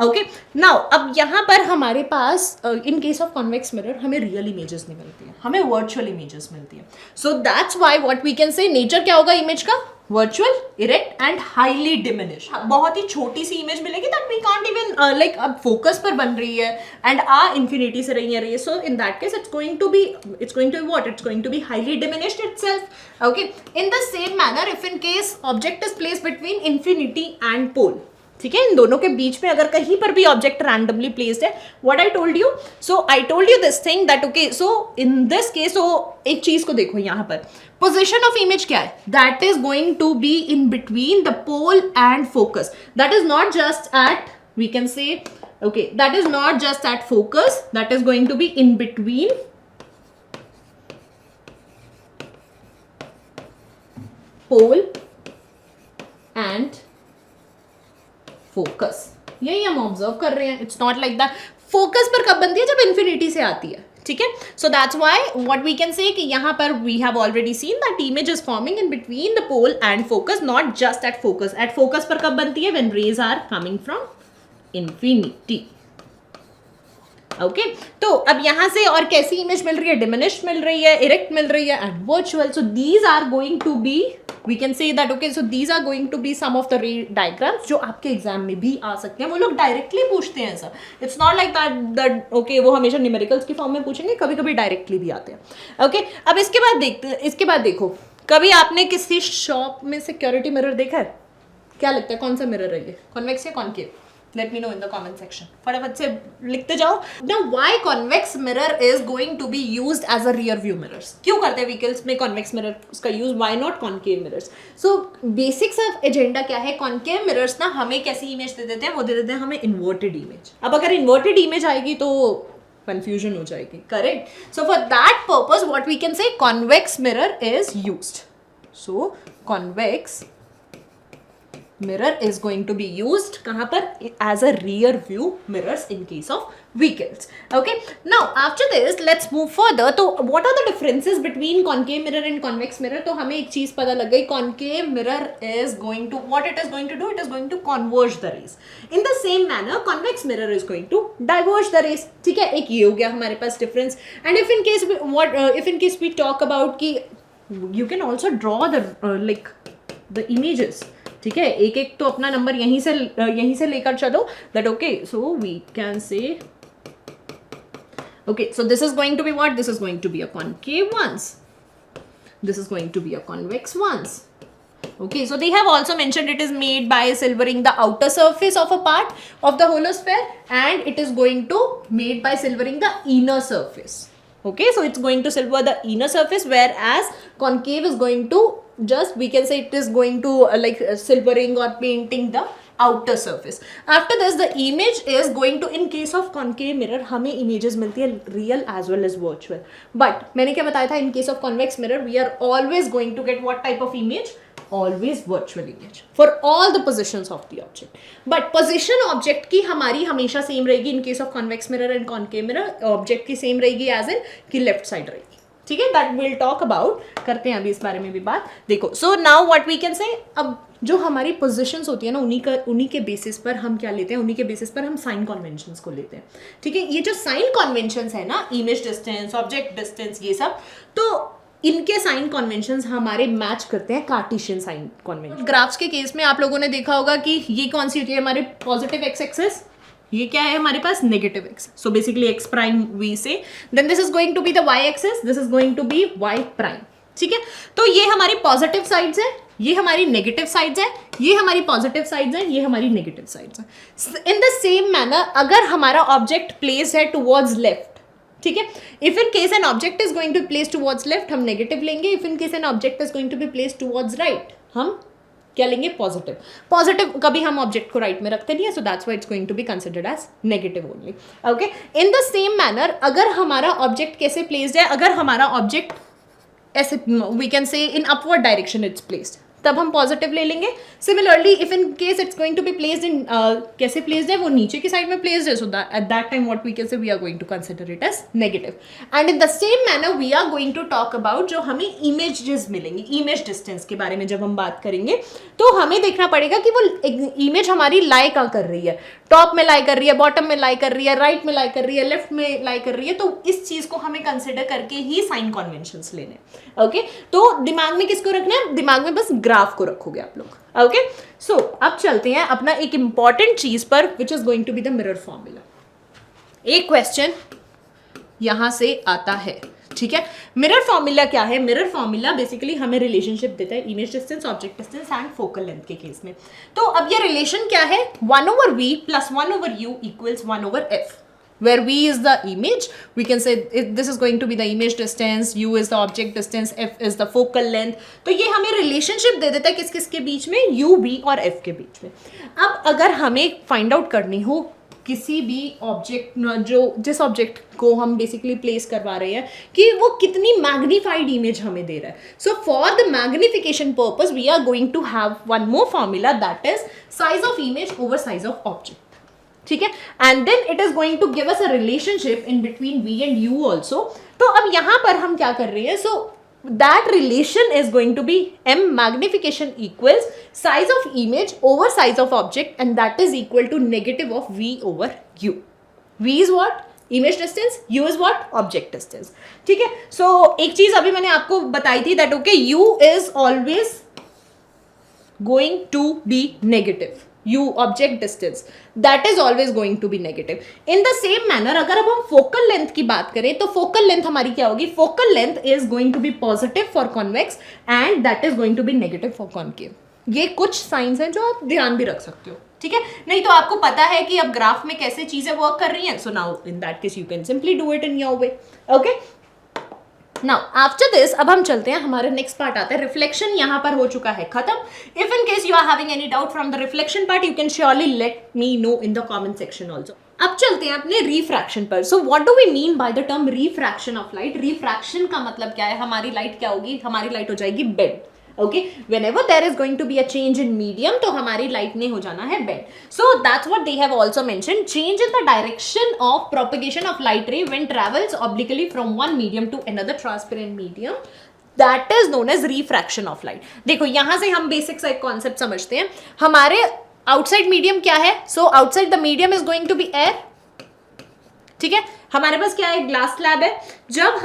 ओके, नाउ अब यहाँ पर हमारे पास in case of convex mirror हमें रियल इमेजेस नहीं मिलती है, हमें वर्चुअल इमेजेस मिलती है. So that's why what we can say, nature क्या होगा इमेज का, virtual, erect and highly diminish. बहुत ही छोटी सी इमेज मिलेगी, that we can't even like, अब फोकस पर बन रही है एंड इन्फिनिटी से रही है ray, so in that case it's going to be what, it's going to be highly diminished itself. Okay, in the same manner if in case object is placed between infinity and pole. ठीक है, इन दोनों के बीच में अगर कहीं पर भी ऑब्जेक्ट रैंडमली प्लेस्ड है, what I told you, so I told you this thing that okay, so in this case, so एक चीज को देखो यहाँ पर, पोजीशन ऑफ इमेज क्या है, that is going to be in between the pole and focus. That is not just at, we can say okay, that is not just at focus, that is going to be in between pole and focus. यही हम observe कर रहे हैं. It's not like that. Focus पर कब बनती है, जब इन्फिनिटी से आती है. ठीक है, so that's why what we can say कि यहाँ पर we have already seen that image is forming in between the pole and focus, not just at focus. At focus पर कब बनती है, when rays are coming from infinity. Okay, तो अब यहाँ से और कैसी इमेज मिल रही है, डिमिनिश्ड मिल रही है, इरेक्ट मिल रही है and virtual. So these are going to be, we can say that okay, so these are going to be some of the ray diagrams जो आपके एग्जाम में भी आ सकते हैं. वो लोग डायरेक्टली पूछते हैं ऐसा. It's not like that okay, वो हमेशा न्यूमेरिकल्स की फॉर्म में पूछेंगे, कभी कभी डायरेक्टली भी आते हैं. ओके, अब इसके बाद देखो, कभी आपने किसी शॉप में सिक्योरिटी मिरर देखा है? क्या लगता है कौन सा मिरर है ये, कॉन्वेक्स या concave? Let me know in the comment section. फटाफट से लिखते जाओ. Now why convex mirror is going to be used as a rear view mirrors? क्यों करते हैं vehicles में convex mirror उसका use? Why not concave mirrors? So basics of agenda क्या है? Concave mirrors ना हमें कैसी image दे देते हैं? वो दे देते हैं हमें inverted image. अब अगर inverted image आएगी तो confusion हो जाएगी. Correct? So for that purpose what we can say, convex mirror is used. So convex mirror is going to be used कहाँ पर, as a rear view mirrors in case of vehicles. Okay, now after this let's move further. तो what are the differences between concave mirror and convex mirror? तो हमें एक चीज पता लग गई, concave mirror is going to, what it is going to do, it is going to converge the rays. In the same manner convex mirror is going to diverge the rays. ठीक है, एक ये हो गया हमारे पास difference. And if in case if in case we talk about कि you can also draw the like the images. ठीक है, एक एक तो अपना नंबर यहीं से लेकर चलो, that okay, so we can say Okay, so this is going to be what? This is going to be a concave ones. This is going to be a convex ones. Okay, so they have also mentioned it is made by silvering the outer surface of a part of the holosphere, and it is going to made by silvering the inner surface. Okay, so it's going to silver the inner surface, whereas concave is going to just, we can say it is going to silvering or painting the outer surface. After this, the image is going to, in case of concave mirror हमें images मिलती है real as well as virtual, but मैंने क्या बताया था, in case of convex mirror we are always going to get what type of image? Always virtual image for all the positions of the object. But position object की हमारी हमेशा same रहेगी in case of convex mirror and concave mirror. object की same रहेगी as in कि left side रहेगी. ठीक है, that we'll talk about. करते हैं अभी इस बारे में भी बात. देखो, so now what we can say, अब जो हमारी पोजिशंस होती है ना, उन्हीं के बेसिस पर हम क्या लेते हैं, उन्हीं के बेसिस पर हम साइन कन्वेंशंस को लेते हैं. ठीक है, ये जो साइन कन्वेंशंस है ना, इमेज डिस्टेंस, ऑब्जेक्ट डिस्टेंस, ये सब, तो इनके साइन कन्वेंशंस हमारे मैच करते हैं कार्टेशियन साइन कन्वेंशन. ग्राफ्स के केस में आप लोगों ने देखा होगा कि ये कौन सी होती है हमारे पॉजिटिव एक्स एक्सिस, ये क्या है हमारे पास negative x. So basically x prime we say, then this is going to be the y axis, this is going to be y prime. ठीक है, तो ये हमारी पॉजिटिव साइड्स है, ये हमारी नेगेटिव साइड्स है, ये हमारी पॉजिटिव साइड्स है, ये हमारी नेगेटिव साइड्स है. इन द सेम मैनर अगर हमारा ऑब्जेक्ट प्लेस है टुवर्ड्स लेफ्ट, ठीक है, if in case an object is going to place towards left हम नेगेटिव लेंगे, if in case an object is going to be place towards right हम क्या लेंगे? पॉजिटिव. पॉजिटिव कभी हम ऑब्जेक्ट को राइट में रखते नहीं है, so that's why it's going to be considered as negative only. Okay, in the same manner अगर हमारा ऑब्जेक्ट कैसे प्लेस्ड है, अगर हमारा ऑब्जेक्ट ऐसे we can say in upward direction it's placed, तब हम पॉजिटिव ले लेंगे. Similarly if in case it's going to be placed in, कैसे प्लेस्ड है, वो नीचे की साइड में प्लेस्ड है, so at that time what we can say we are going to consider it as negative. And in the same manner we are going to talk about जो हमें images मिलेंगी, image distance के बारे में जब हम बात करेंगे तो हमें देखना पड़ेगा कि वो इमेज हमारी लाई कहाँ कर रही है, टॉप में लाई कर रही है, बॉटम में लाई कर रही है, राइट में लाई कर रही है, लेफ्ट में लाई कर रही है. तो इस चीज को हमें कंसिडर करके ही साइन कन्वेंशंस लेने. ओके, तो दिमाग में किसको रखना है? दिमाग में बस ग्राफ को रखोगे आप लोग. ओके, सो अब चलते हैं अपना एक इंपॉर्टेंट चीज पर which is going to be the mirror formula. एक क्वेश्चन यहां से आता है. ठीक है, मिरर फॉर्मूला क्या है? मिरर फॉर्मूला बेसिकली हमें रिलेशनशिप देता है image distance, object distance and focal length के केस में. तो अब ये रिलेशन क्या है? 1/v plus 1/u equals 1/f, where v is the image, we can say this is going to be the image distance, u is the object distance, f is the focal length. तो ये हमें relationship दे देता है किस किस के बीच में? u, v और f के बीच में. अब अगर हमें फाइंड आउट करनी हो किसी भी ऑब्जेक्ट, जो जिस ऑब्जेक्ट को हम बेसिकली प्लेस करवा रहे हैं, कि वो कितनी मैग्नीफाइड इमेज हमें दे रहा है, so for the magnification purpose we are going to have one more formula, that is size of image over size of object. ठीक है, and then it is going to give us a relationship in between v and u also. तो अब यहां पर हम क्या कर रहे हैं? सो that relation is going to be m magnification equals size of image over size of object, and that is equal to negative of v over u. v is what? Image distance. u is what? Object distance. ठीक है, so एक चीज अभी मैंने आपको बताई थी that okay, u is always going to be negative. u object distance that is always going to be negative. In the same manner अगर अब हम focal length की बात करें तो focal length हमारी क्या होगी? Focal length is going to be positive for convex and that is going to be negative for concave. ये कुछ साइंस हैं जो आप ध्यान भी रख सकते हो. ठीक है, नहीं तो आपको पता है कि अब ग्राफ में कैसे चीजें वर्क कर रही हैं. So now in that case you can simply do it in your way. Okay, now after this अब हम चलते हैं, हमारे नेक्स्ट पार्ट आता है रिफ्लेक्शन. यहां पर हो चुका है खत्म. If in case you are having any doubt from the reflection part you can surely let me know in the comment section also. अब चलते हैं अपने रिफ्रैक्शन पर. So what do we mean by the term refraction of light? Refraction का मतलब क्या है? हमारी लाइट क्या होगी? हमारी लाइट हो जाएगी bend. Okay, whenever there is going to be a change in medium, तो हमारी लाइट ने हो जाना है bend. So that's what they have also mentioned. Change in the direction of propagation of light ray when travels obliquely from one medium to another transparent medium. That is known as refraction of light. देखो यहाँ से हम basic सा एक concept समझते हैं. हमारे outside medium क्या है? So outside the medium is going to be air. ठीक है, हमारे पास क्या है? ग्लास स्लैब है. जब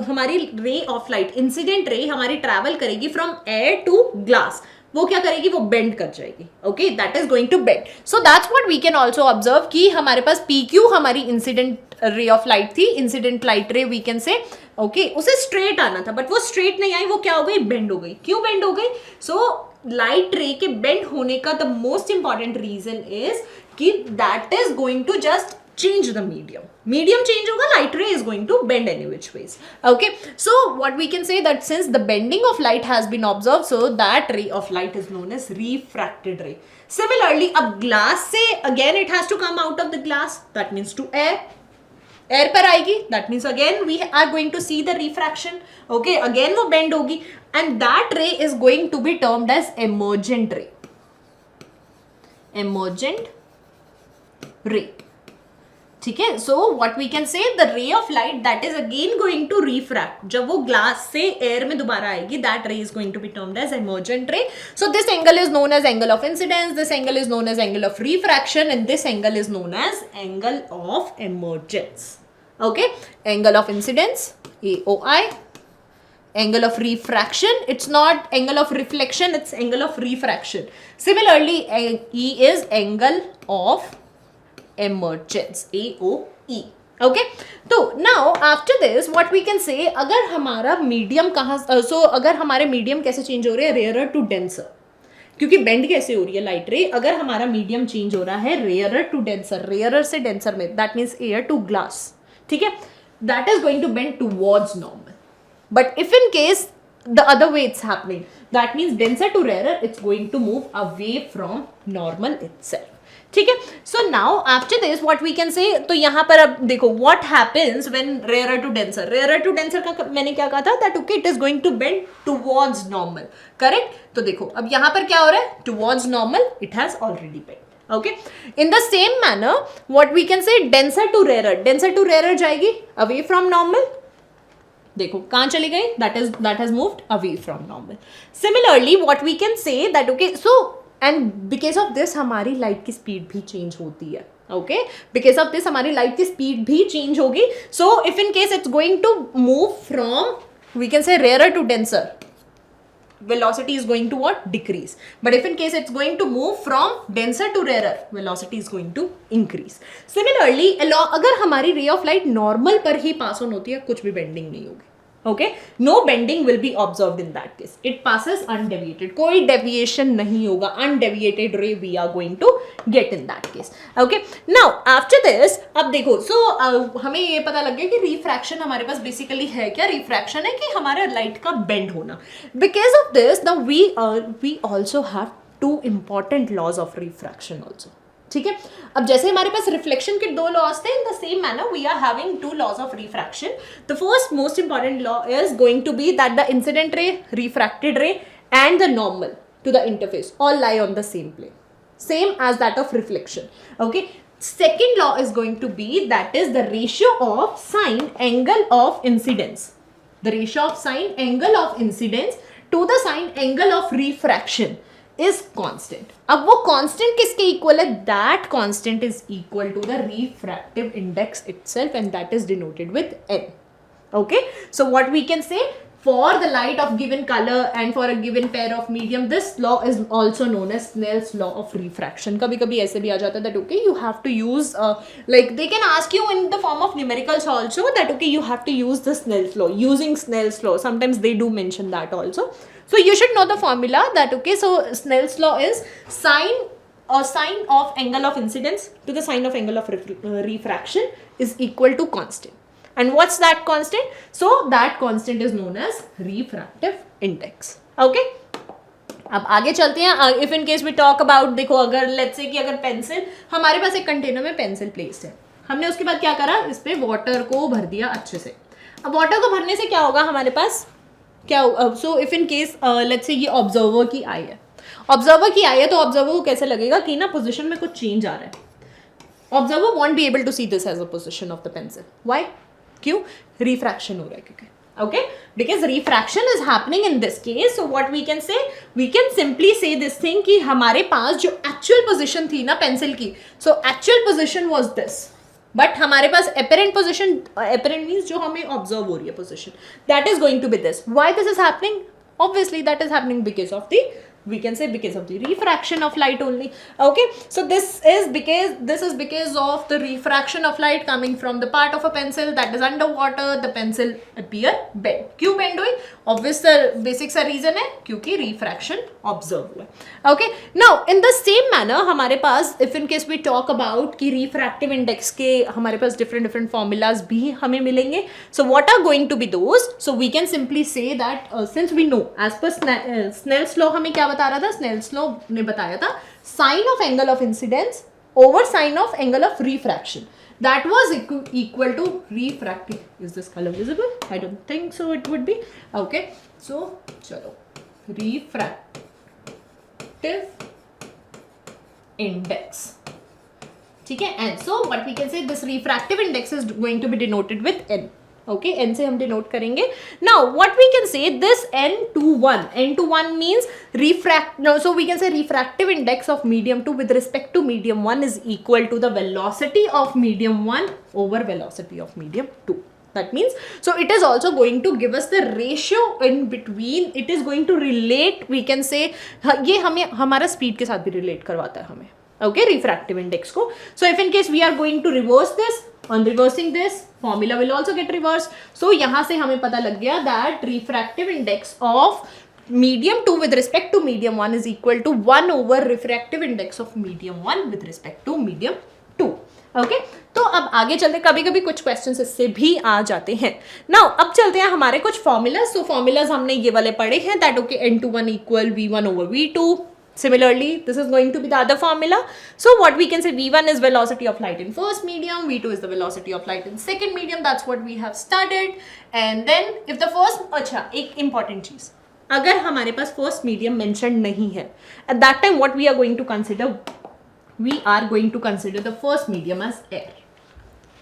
हमारी रे ऑफ लाइट, इंसिडेंट रे हमारी ट्रैवल करेगी फ्रॉम एयर टू ग्लास, वो क्या करेगी, वो बेंड कर जाएगी. Okay, that is going to bend. So that's what we can also observe कि हमारे पास PQ हमारी इंसिडेंट रे ऑफ लाइट थी, incident light ray we can say. Okay, उसे स्ट्रेट आना था बट वो स्ट्रेट नहीं आई, वो क्या हो गई, बेंड हो गई. क्यों बेंड हो गई? सो लाइट रे के बेंड होने का the most important reason is कि that is going to just change the medium change hoga, light ray is going to bend any which ways. Okay, so what we can say that since the bending of light has been observed, so that ray of light is known as refracted ray. Similarly, ab glass se again it has to come out of the glass, that means to air par aayegi, that means again we are going to see the refraction. Okay, again wo bend hogi and that ray is going to be termed as emergent ray. ठीक है. So what we can say the ray of light that is again going to refract, जब वो glass से air में दोबारा आएगी, that ray is going to be termed as emergent ray. So this angle is known as angle of incidence, this angle is known as angle of refraction and this angle is known as angle of emergence. Okay, angle of incidence AOI, angle of refraction, it's not angle of reflection, it's angle of refraction. Similarly, E is angle of emergence, AOE. Okay, तो now after this what we can say, अगर हमारा medium कहाँ, so अगर हमारे medium कैसे change हो रहे हैं, रेयरर टू डेंसर, क्योंकि बेंड कैसे हो रही है लाइट रे, अगर हमारा मीडियम चेंज हो रहा है रेयरर टू डेंसर, रेयरर से डेंसर में, that means air to glass. ठीक है, that is going to bend towards normal. But if in case the other way it's happening, that means denser to rarer, it's going to move away from normal itself. ठीक है. So now after this what we can say, तो यहाँ पर अब देखो what happens when rarer to denser. Rarer to denser का मैंने क्या कहा था, that okay it is going to bend towards normal. Correct? तो देखो अब यहाँ पर क्या हो रहा है, towards normal, it has already bent. Okay. In the same manner what we can say, denser to rarer जाएगी away from normal. देखो कहाँ चली गई, that has moved away from normal. Similarly what we can say that okay, so and because of this हमारी light की speed भी change होती है. Okay, because of this हमारी लाइट की स्पीड भी चेंज होगी. So if in case it's going to move from, we can say rarer to denser, velocity is going to what, decrease. But if in case it's going to move from denser to rarer, velocity is going to increase. Similarly अगर हमारी ray of light normal पर ही pass on होती है, कुछ भी bending नहीं होगी. Okay, no bending will be observed in that case, it passes undeviated, कोई deviation नहीं होगा, undeviated ray we are going to get in that case. Okay, now after this अब देखो, so हमें ये पता लग गया कि refraction हमारे पास basically है क्या, refraction है कि हमारे light का bend होना. Because of this now we also have two important laws of refraction also. ठीक है, अब जैसे हमारे पास रिफ्लेक्शन के दो लॉज थे, in the same manner we are having two laws of refraction. The first most important law is going to be that the incident ray, refracted ray and the normal to the interface all lie on the same plane, same as that of reflection. Okay, second law is going to be that is the ratio of sine angle of incidence, the ratio of sine angle of incidence to the sine angle of refraction is constant. अब वो constant किसके equal है, that constant is equal to the refractive index itself and that is denoted with n. Okay, so what we can say, for the light of given color and for a given pair of medium, this law is also known as Snell's law of refraction. कभी कभी ऐसे भी आ जाता है that okay you have to use like they can ask you in the form of numericals also that okay you have to use the Snell's law, using Snell's law, sometimes they do mention that also. So you should know the formula that okay, so Snell's law is sine of angle of incidence to the sine of angle of refraction is equal to constant. And what's that constant? So that constant is known as refractive index. Okay, अब आगे चलते हैं. If in case we talk about, देखो अगर let's say कि अगर pencil, हमारे पास एक कंटेनर में पेंसिल प्लेस्ड है, हमने उसके बाद क्या करा, इस पे वाटर को भर दिया अच्छे से. अब वाटर को भरने से क्या होगा हमारे पास, क्या सो if in case let's say ये ऑब्जर्वर की आई है, ऑब्जर्वर की आई है, तो ऑब्जर्वर को कैसे लगेगा कि ना पोजीशन में कुछ चेंज आ रहा है. Observer won't be able to see this as a position of the pencil. Why, क्यों, रिफ्रैक्शन हो रहा है क्योंकि. Okay, because refraction is happening in this case. So what we can say, we can simply say this thing कि हमारे पास जो actual position थी ना पेंसिल की, so actual position was this, but हमारे पास apparent position, apparent means जो हमें observe हो रही है position, that is going to be this. Why this is happening? Obviously that is happening because of the we can say because of the refraction of light only. Okay, so this is because of the refraction of light coming from the part of a pencil that is underwater. The pencil appear bent. क्यों bend हुई? Obvious basic सा reason है क्योंकि refraction observe हुआ. Okay, now in the same manner हमारे पास if in case we talk about कि refractive index के हमारे पास different formulas भी हमें मिलेंगे. So what are going to be those? So we can simply say that since we know as per Snell's law हमें क्या बता रहा था? Snell's law ने बताया था sin of angle of incidence over sin of angle of refraction. That was equal to refractive. Is this color visible? I don't think so. It would be okay. So चलो refractive index. ठीक है, and so what we can say this refractive index is going to be denoted with n. Okay, n से हम denote करेंगे. Now what we can say this n21 means so we can say refractive index of medium 2 with respect to medium 1 is equal to the velocity of medium 1 over velocity of medium 2. That means so it is also going to give us the ratio in between. It is going to relate, we can say ये हमें हमारा speed के साथ भी relate करवाता है हमें. Okay, refractive index को. So if in case we are going to reverse this, on reversing this formula will also get reversed. So यहाँ से हमें पता लग गया that refractive index of medium 2 with respect to medium 1 is equal to 1 over refractive index of medium 1 with respect to medium 2. Okay, तो अब आगे चलते, कभी कभी कुछ क्वेश्चंस इससे भी आ जाते हैं. नाउ अब चलते हैं हमारे कुछ फॉर्मूलाज. सो फॉर्मूलाज हमने ये वाले पढ़े हैं that okay n21 equal v1 over v2. Similarly, this is going to be the other formula. So what we can say, v1 is velocity of light in first medium, v2 is the velocity of light in second medium. That's what we have studied. And then if the first, अच्छा एक important चीज, अगर हमारे पास first medium mentioned नहीं है, at that time what we are going to consider, we are going to consider the first medium as air.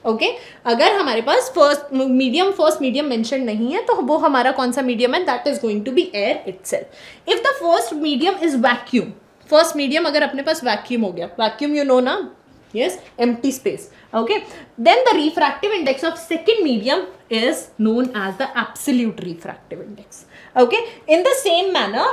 Okay अगर हमारे पास first medium mention नहीं है तो वो हमारा कौन सा मीडियम है? That is going to be air itself. If the first medium is vacuum, first medium अगर अपने पास वैक्यूम हो गया, वैक्यूम यू नो ना, yes, empty space. Okay, then the refractive index of second medium is known as the absolute refractive index. Okay, in the same manner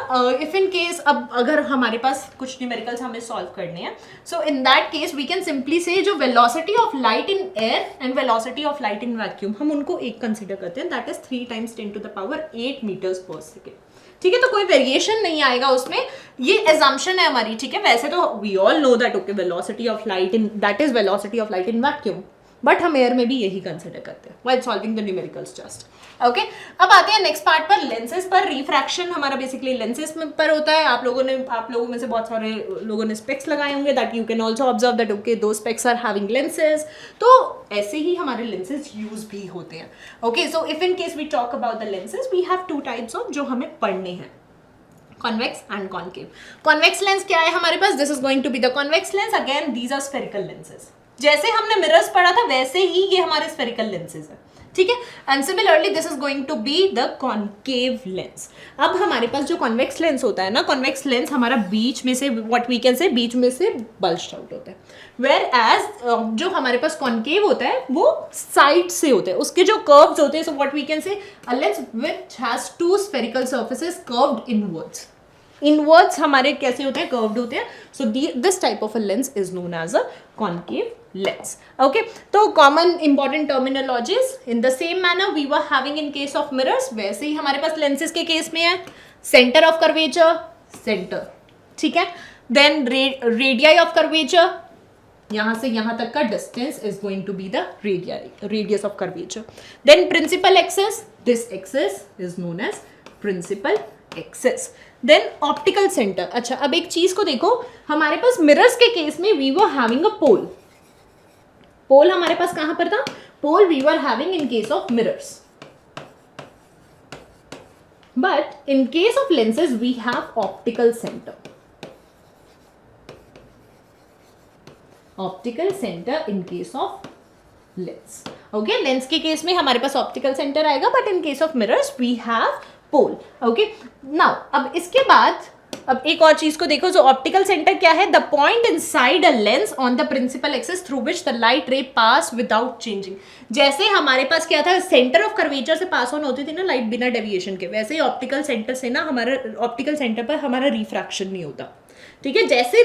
if in case अब अगर हमारे पास कुछ न्यूमेरिकल्स हमें solve करने हैं, so in that case we can simply say जो velocity of light in air and velocity of light in vacuum हम उनको एक कंसिडर करते हैं, that is 3 times 10 to the power 8 meters per second. ठीक है, तो कोई वेरिएशन नहीं आएगा उसमें, ये एजम्पशन है हमारी. ठीक है, वैसे तो we all know that okay velocity of light in that is velocity of light in vacuum, but हम एयर में भी यही कंसिडर करते हैं while solving the numericals just. Okay, अब आते हैं नेक्स्ट पार्ट पर, लेंसेज पर. रिफ्रैक्शन हमारा बेसिकली लेंसेज पर होता है. आप लोगों में से बहुत सारे लोगों ने स्पेक्स लगाए होंगे, that you can also observe that okay those specs are having lenses. तो ऐसे ही हमारे लेंसेज यूज भी होते हैं. Okay, so if in case we talk about the lenses, we have 2 types of जो हमें पढ़ने हैं, convex and concave. Convex lens क्या है हमारे पास? This is going to be the convex lens. Again, these are spherical lenses. जैसे हमने mirrors पढ़ा था वैसे ही ये हमारे spherical lenses हैं. ठीक है, and similarly this is going to be the concave lens. अब हमारे पास जो convex lens होता है ना, convex lens हमारा बीच में से what we can say बीच में से bulged out होता है, whereas जो हमारे पास concave होता है वो side से होता है, उसके जो curves होते हैं, so what we can say a lens which has 2 spherical surfaces curved inwards. Inwards हमारे कैसे होते हैं? कर्व्ड होते हैं. So this type of a lens is known as a concave lens. Okay, तो common important terminologies in the same manner we were having in case of mirrors, वैसे ही हमारे पास लेंसेज के केस में है सेंटर ऑफ कर्वेचर, सेंटर. ठीक है, then radii of curvature, यहाँ से यहाँ तक का distance is going to be the radius of curvature. Then principal axis, this axis is known as principal axis. Then optical centre. अच्छा, अब एक चीज को देखो, हमारे पास मिरर्स के केस में we were having a pole. Pole हमारे पास कहां पर था? Pole we were having in case of mirrors, but in case of lenses we have optical centre. Optical centre in case of lens. Okay, lens के case में हमारे पास optical centre आएगा, but in case of mirrors we have pole. Okay, now अब इसके बाद अब एक और चीज को देखो, जो ऑप्टिकल सेंटर क्या है, the point inside a lens on the principal axis through which the light ray pass without changing. जैसे हमारे पास क्या था, सेंटर ऑफ कर्वेचर से पास ऑन होती थी ना लाइट बिना डेविएशन के, वैसे ही ऑप्टिकल सेंटर से ना हमारा ऑप्टिकल सेंटर पर हमारा रिफ्रैक्शन नहीं होता, ठीक है। जैसे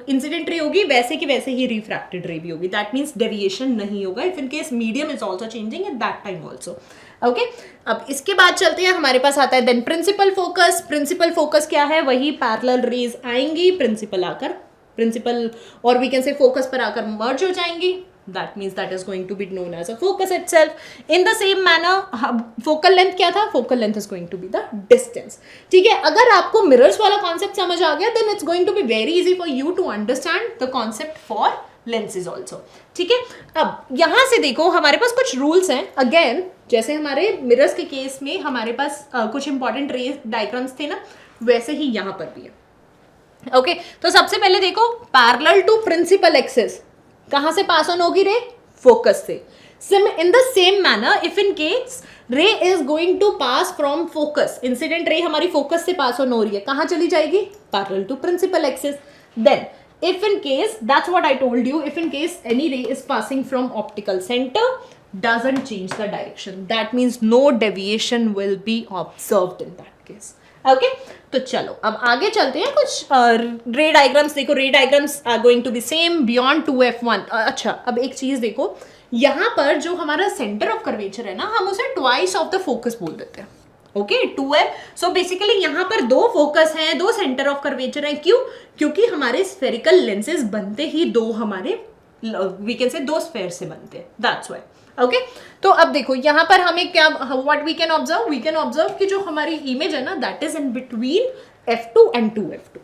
इंसिडेंट रे होगी वैसे की वैसे ही रिफ्रैक्टेड रे भी होगी, दैट मीन्स डेविएशन नहीं होगा if in case medium is also changing at that time also. Okay, अब इसके बाद चलते हैं, हमारे पास आता है then principal focus. Principal focus क्या है, वही पैरेलल रेज आएंगी, प्रिंसिपल और वी कैन से फोकस पर आकर मर्ज हो जाएंगी, that means that is going to be known as a focus itself. In the same manner, focal length क्या था, focal length is going to be the distance, ठीक है। अगर आपको मिरर्स वाला कॉन्सेप्ट समझ आ गया then it's going to be very easy for you to understand the concept for lenses also, ठीक है। अब यहाँ से देखो हमारे पास कुछ रूल्स हैं, अगेन जैसे हमारे मिरर्स के केस में हमारे पास कुछ इंपॉर्टेंट रे डायग्राम्स थे ना, वैसे ही यहाँ पर भी है। ओके, तो सबसे पहले देखो पैरेलल टू प्रिंसिपल एक्सिस कहां से पास ऑन होगी रे, फोकस से। In the same manner if in case ray is going to pass from focus, incident ray हमारी फोकस से पास ऑन हो रही है, कहां चली जाएगी, parallel to principal axis. Then if in case, that's what I told you, if in case any ray is passing from optical center doesn't change the direction, that means no deviation will be observed in that case. Okay, तो चलो अब आगे चलते हैं, कुछ रे diagrams देखो, ray diagrams are going to be same beyond 2f1। अच्छा, अब एक चीज देखो, यहाँ पर जो हमारा सेंटर ऑफ कर्वेचर है ना, हम उसे ट्वाइस ऑफ द फोकस बोल देते हैं। ओके, 2f, सो बेसिकली यहाँ पर दो फोकस हैं, दो सेंटर ऑफ कर्वेचर हैं, क्यों, क्योंकि हमारे स्फेरिकल लेंसेज बनते ही दो हमारे वी कैन से दो स्फेयर से बनते हैं, दैट्स व्हाई। ओके, तो अब देखो यहाँ पर हमें क्या, व्हाट वी कैन ऑब्जर्व कि जो हमारी इमेज है ना, that is in between f2 and 2f2,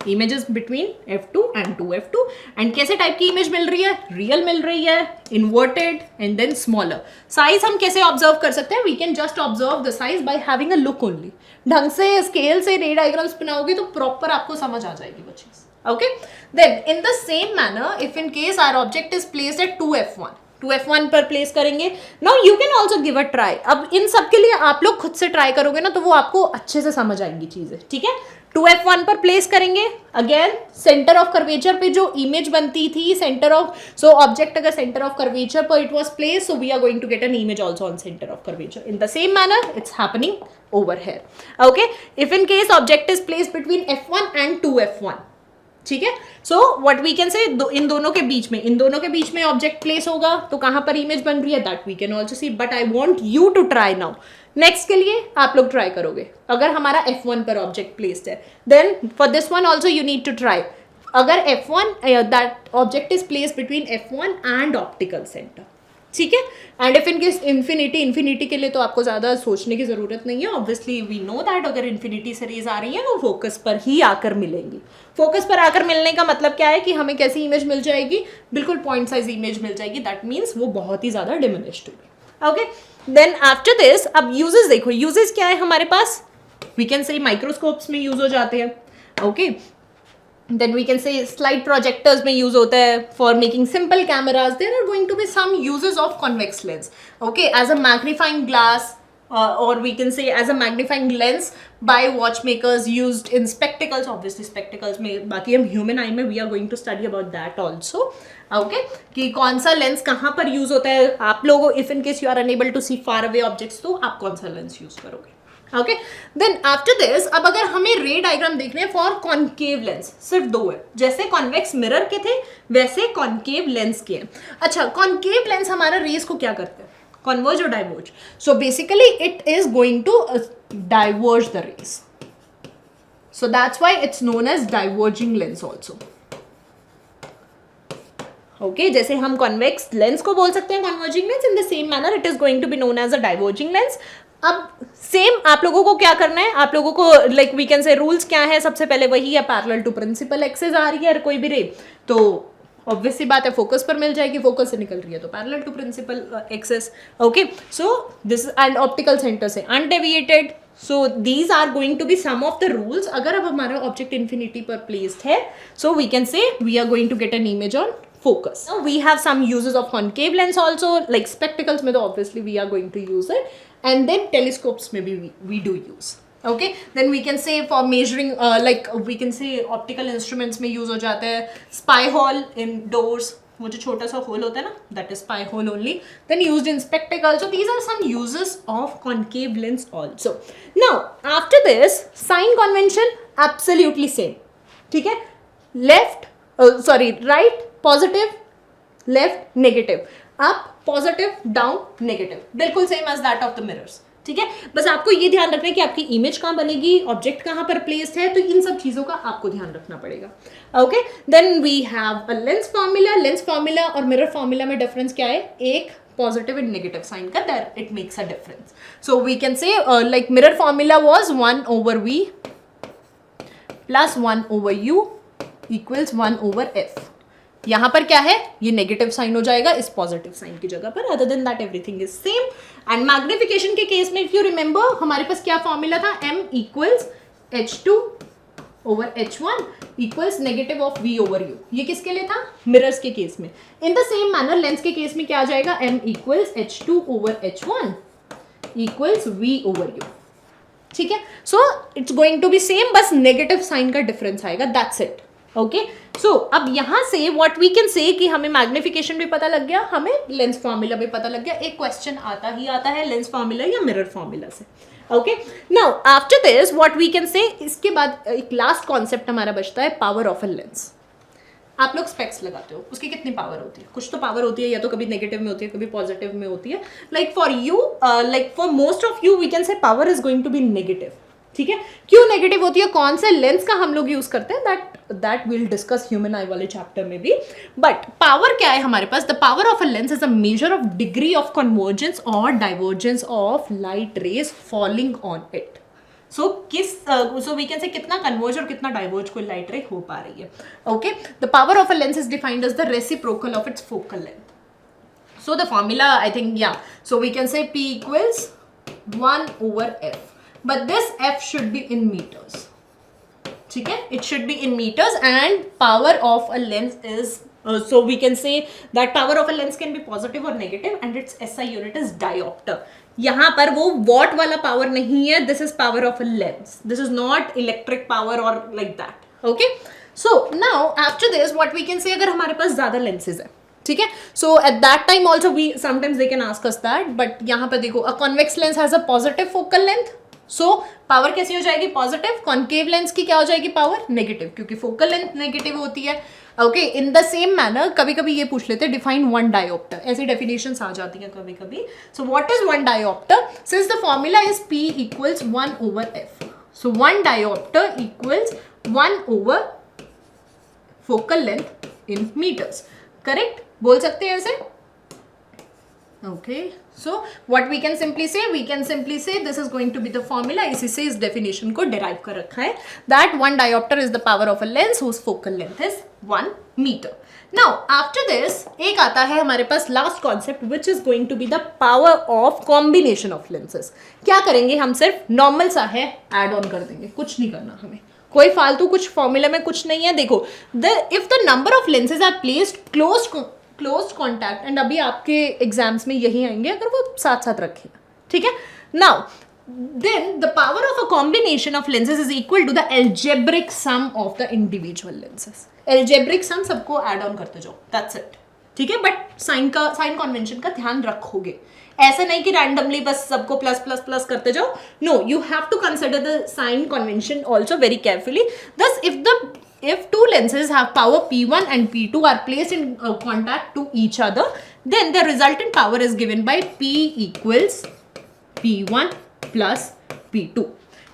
images between f2 and 2f2, and कैसे टाइप की इमेज मिल रही है, रियल मिल रही है, inverted and then smaller. Size हम कैसे ऑब्जर्व कर सकते हैं, we can just observe the size by having a look only. ढंग से स्केल से रे डायग्राम्स बनाओगे तो प्रॉपर आपको समझ आ जाएगी वो चीज। Okay, then in the same manner if in case our object is placed at 2f1 पर प्लेस करेंगे। Now you can also give a try. अब इन सब के लिए आप लोग खुद से ट्राई करोगे ना, तो वो आपको अच्छे से समझ आएंगी चीजें, ठीक है। 2f1 पर प्लेस करेंगे, अगेन सेंटर ऑफ कर्वेचर पे जो इमेज बनती थी, सेंटर ऑफ, सो ऑब्जेक्ट अगर सेंटर ऑफ कर्वेचर पर it was place, so we are going to get an image also on centre of curvature. In the same manner it's happening over here. Okay, if in case object is placed between f1 and 2f1, ठीक है। So what we can say, इन दोनों के बीच में object place होगा, तो कहां पर इमेज बन रही है, that we can also see, but I want you to try now. Next के लिए आप लोग ट्राई करोगे, अगर हमारा f1 पर ऑब्जेक्ट प्लेस्ड है, then for this one also you need to try. अगर f1 that object is placed between f1 and optical centre, ठीक है। And if in case infinity के लिए तो आपको ज्यादा सोचने की जरूरत नहीं है, ऑब्वियसली वी नो दैट अगर इन्फिनिटी से रेज आ रही है वो फोकस पर ही आकर मिलेंगी। फोकस पर आकर मिलने का मतलब क्या है कि हमें कैसी इमेज मिल जाएगी, बिल्कुल पॉइंट साइज इमेज मिल जाएगी, दैट मीन्स वो बहुत ही ज्यादा डिमिनिश्ड होगी। ओके, देन आफ्टर दिस अब यूजेस देखो, यूजेस क्या है हमारे पास, वी कैन से माइक्रोस्कोप्स में यूज हो जाते हैं। Okay, then we can say slide projectors में use होता है for making simple cameras. There are going to be some uses of convex lens, okay, as a magnifying glass, or we can say as a magnifying lens by watchmakers, used in spectacles. Obviously spectacles में, बाकी हम human eye में we are going to study about that also. Okay, कि कौन सा lens कहाँ पर use होता है, आप लोगों if in case you are unable to see far away objects, तो आप कौन सा लेंस यूज करोगे। ओके, देन आफ्टर दिस अब अगर हमें रे डायग्राम देखने हैं फॉर कॉन्केव लेंस, सिर्फ दो है, जैसे कॉन्वेक्स मिरर के थे वैसे कॉन्केव लेंस के हैं। अच्छा, कॉन्केव लेंस हमारा रेस को क्या करते हैं, कन्वर्ज और diverge. So basically it is going to diverge the rays, so that's why it's known as diverging lens also. Okay, जैसे हम कॉन्वेक्स लेंस को बोल सकते हैं converging lens, in the same manner it is going to be known as a diverging lens. अब same आप लोगों को क्या करना है, आप लोगों को like we can say rules क्या है, सबसे पहले वही है, पैरेलल टू प्रिंसिपल एक्सिस आ रही है कोई भी रे, तो ऑब्वियस सी बात है फोकस पर मिल जाएगी, फोकस से निकल रही है तो parallel to principal axis. Okay, so this and optical centre से undeviated, so these are going to be some of the rules. अगर अब हमारा ऑब्जेक्ट इन्फिनिटी पर प्लेस्ड है, so we can say we are going to get an image on focus. Now we have some uses of concave lens also, like spectacles में तो obviously we are going to use it, and then telescopes में भी we do use. Okay then we can say for measuring like we can say optical instruments में use हो जाता है spy whole इन doors, वो जो छोटा सा होल होता है ना, that is spy hole only. Then used in spectacles. So these are some uses of concave lens also. Now after this sign convention absolutely same. ठीक है, left sorry right positive, left negative, up positive, down negative, बिल्कुल same as that of the mirrors. ठीक है, बस आपको ये ध्यान रखना है कि आपकी इमेज कहाँ बनेगी, ऑब्जेक्ट कहाँ पर प्लेस्ड है, तो इन सब चीजों का आपको ध्यान रखना पड़ेगा. Okay then we have a lens formula. Lens formula और मिरर फॉर्मूला में डिफरेंस क्या है? एक पॉजिटिव एंड नेगेटिव साइन का, that it makes a difference. So we can say like mirror formula was 1/v plus 1/u equals 1/f. यहां पर क्या है? ये नेगेटिव साइन हो जाएगा इस पॉजिटिव साइन की जगह पर. Other than that everything is same. And magnification के केस में इफ यू रिमेंबर हमारे पास क्या फॉर्मूला था? m equals h2/h1 equals negative of v over u. ये किसके लिए था? मिरर्स के केस में. In the same manner lens के केस में क्या आ जाएगा? m equals h2/h1 equals v over u. ठीक है, so it's going to be same, बस नेगेटिव साइन का डिफरेंस आएगा, दैट्स इट. ओके सो अब यहां से व्हाट वी कैन से कि हमें मैग्निफिकेशन भी पता लग गया, हमें लेंस फॉर्मूला भी पता लग गया. एक क्वेश्चन आता ही आता है लेंस फॉर्मूला या मिरर फॉर्मूला से. Okay now after this what we can say, इसके बाद एक लास्ट कॉन्सेप्ट हमारा बचता है पावर ऑफ अ लेंस. आप लोग स्पेक्स लगाते हो, उसकी कितनी पावर होती है? कुछ तो पावर होती है, या तो कभी नेगेटिव में होती है, कभी पॉजिटिव में होती है. Like for you, like for most of you we can say power is going to be negative. ठीक है, क्यों नेगेटिव होती है, कौन से लेंस का हम लोग यूज करते हैं, that will discuss human eye वाले चैप्टर में भी. बट पावर क्या है हमारे पास? The power of a lens is a measure of degree of convergence और divergence of light rays falling on it. So we can say कितना converge और कितना डाइवर्ज कोई लाइट रे हो पा रही है. Okay the power of a lens is defined as the reciprocal of its focal length. So the formula I think या so we can say p equals 1/f. But this f should be in meters. ठीक है, it should be in meters and power of a lens is so we can say that power of a lens can be positive or negative and its SI unit is diopter. यहाँ पर वो watt वाला power नहीं है, this is power of a lens. This is not electric power or like that. Okay? So now after this what we can say, अगर हमारे पास ज़्यादा lenses है, ठीक है, so at that time also we sometimes they can ask us that, but यहाँ पर देखो a convex lens has a positive focal length. So power कैसी हो जाएगी? पॉजिटिव. कॉन्केव लेंस की क्या हो जाएगी पावर? नेगेटिव, क्योंकि फोकल लेंथ नेगेटिव होती है. Okay in the same manner कभी कभी ये पूछ लेते हैं डिफाइन वन डायोप्टर, ऐसी डेफिनेशंस आ जाती हैं कभी कभी. So what is one dioptre? Since the formula is p equals 1/f. So one dioptre equals 1/, focal length in metres. Correct बोल सकते हैं ऐसे. Okay, so what we can simply say? We can simply say this is going to be the formula. इसी से इस definition को derive कर रखा है that one diopter is the power of a lens whose focal length is 1 meter. Now after this एक आता है हमारे पास last concept which is going to be the power of combination of lenses. क्या करेंगे हम? सिर्फ normal सा है add on कर देंगे, कुछ नहीं करना हमें, कोई फालतू कुछ फॉर्मूला में कुछ नहीं है. देखो if the number of lenses are placed close contact, and अभी आपके एग्जाम्स में यही आएंगे अगर वो साथ साथ रखेगा. ठीक है, now then the power of a combination of lenses is equal to the algebraic sum of the individual lenses. Algebraic sum सबको एड ऑन करते जाओ, दैट्स इट. ठीक है, बट साइन कन्वेंशन का ध्यान रखोगे, ऐसा नहीं कि रैंडमली बस सबको प्लस प्लस प्लस करते जाओ. No, you have to consider the sign convention also very carefully. दस if two lenses have power P1 and P2 are placed in contact to each other, then the resultant power is given by P equals P1 plus P2.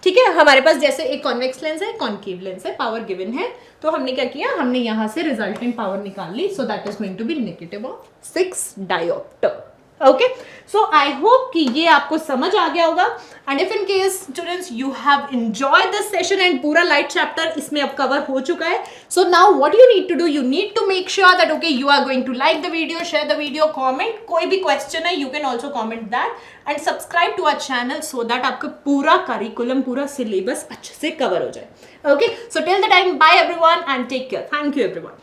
ठीक है, हमारे पास जैसे एक convex lens है, concave lens है, power given है, तो हमने क्या किया? हमने यहां से रिजल्टेंट पावर निकाल ली. So that is going to be negative of 6 dioptre. Okay, so I hope कि ये आपको समझ आ गया होगा. And if in case students you have enjoyed this session and पूरा लाइट चैप्टर इसमें अब कवर हो चुका है. So now what you need to do, you need to make sure that okay you are going to like the video, share the video, comment. कोई भी question है you can also comment that and subscribe to our channel so that आपका पूरा curriculum, पूरा syllabus अच्छे से cover हो जाए. Okay, so till the time bye everyone and take care. Thank you everyone.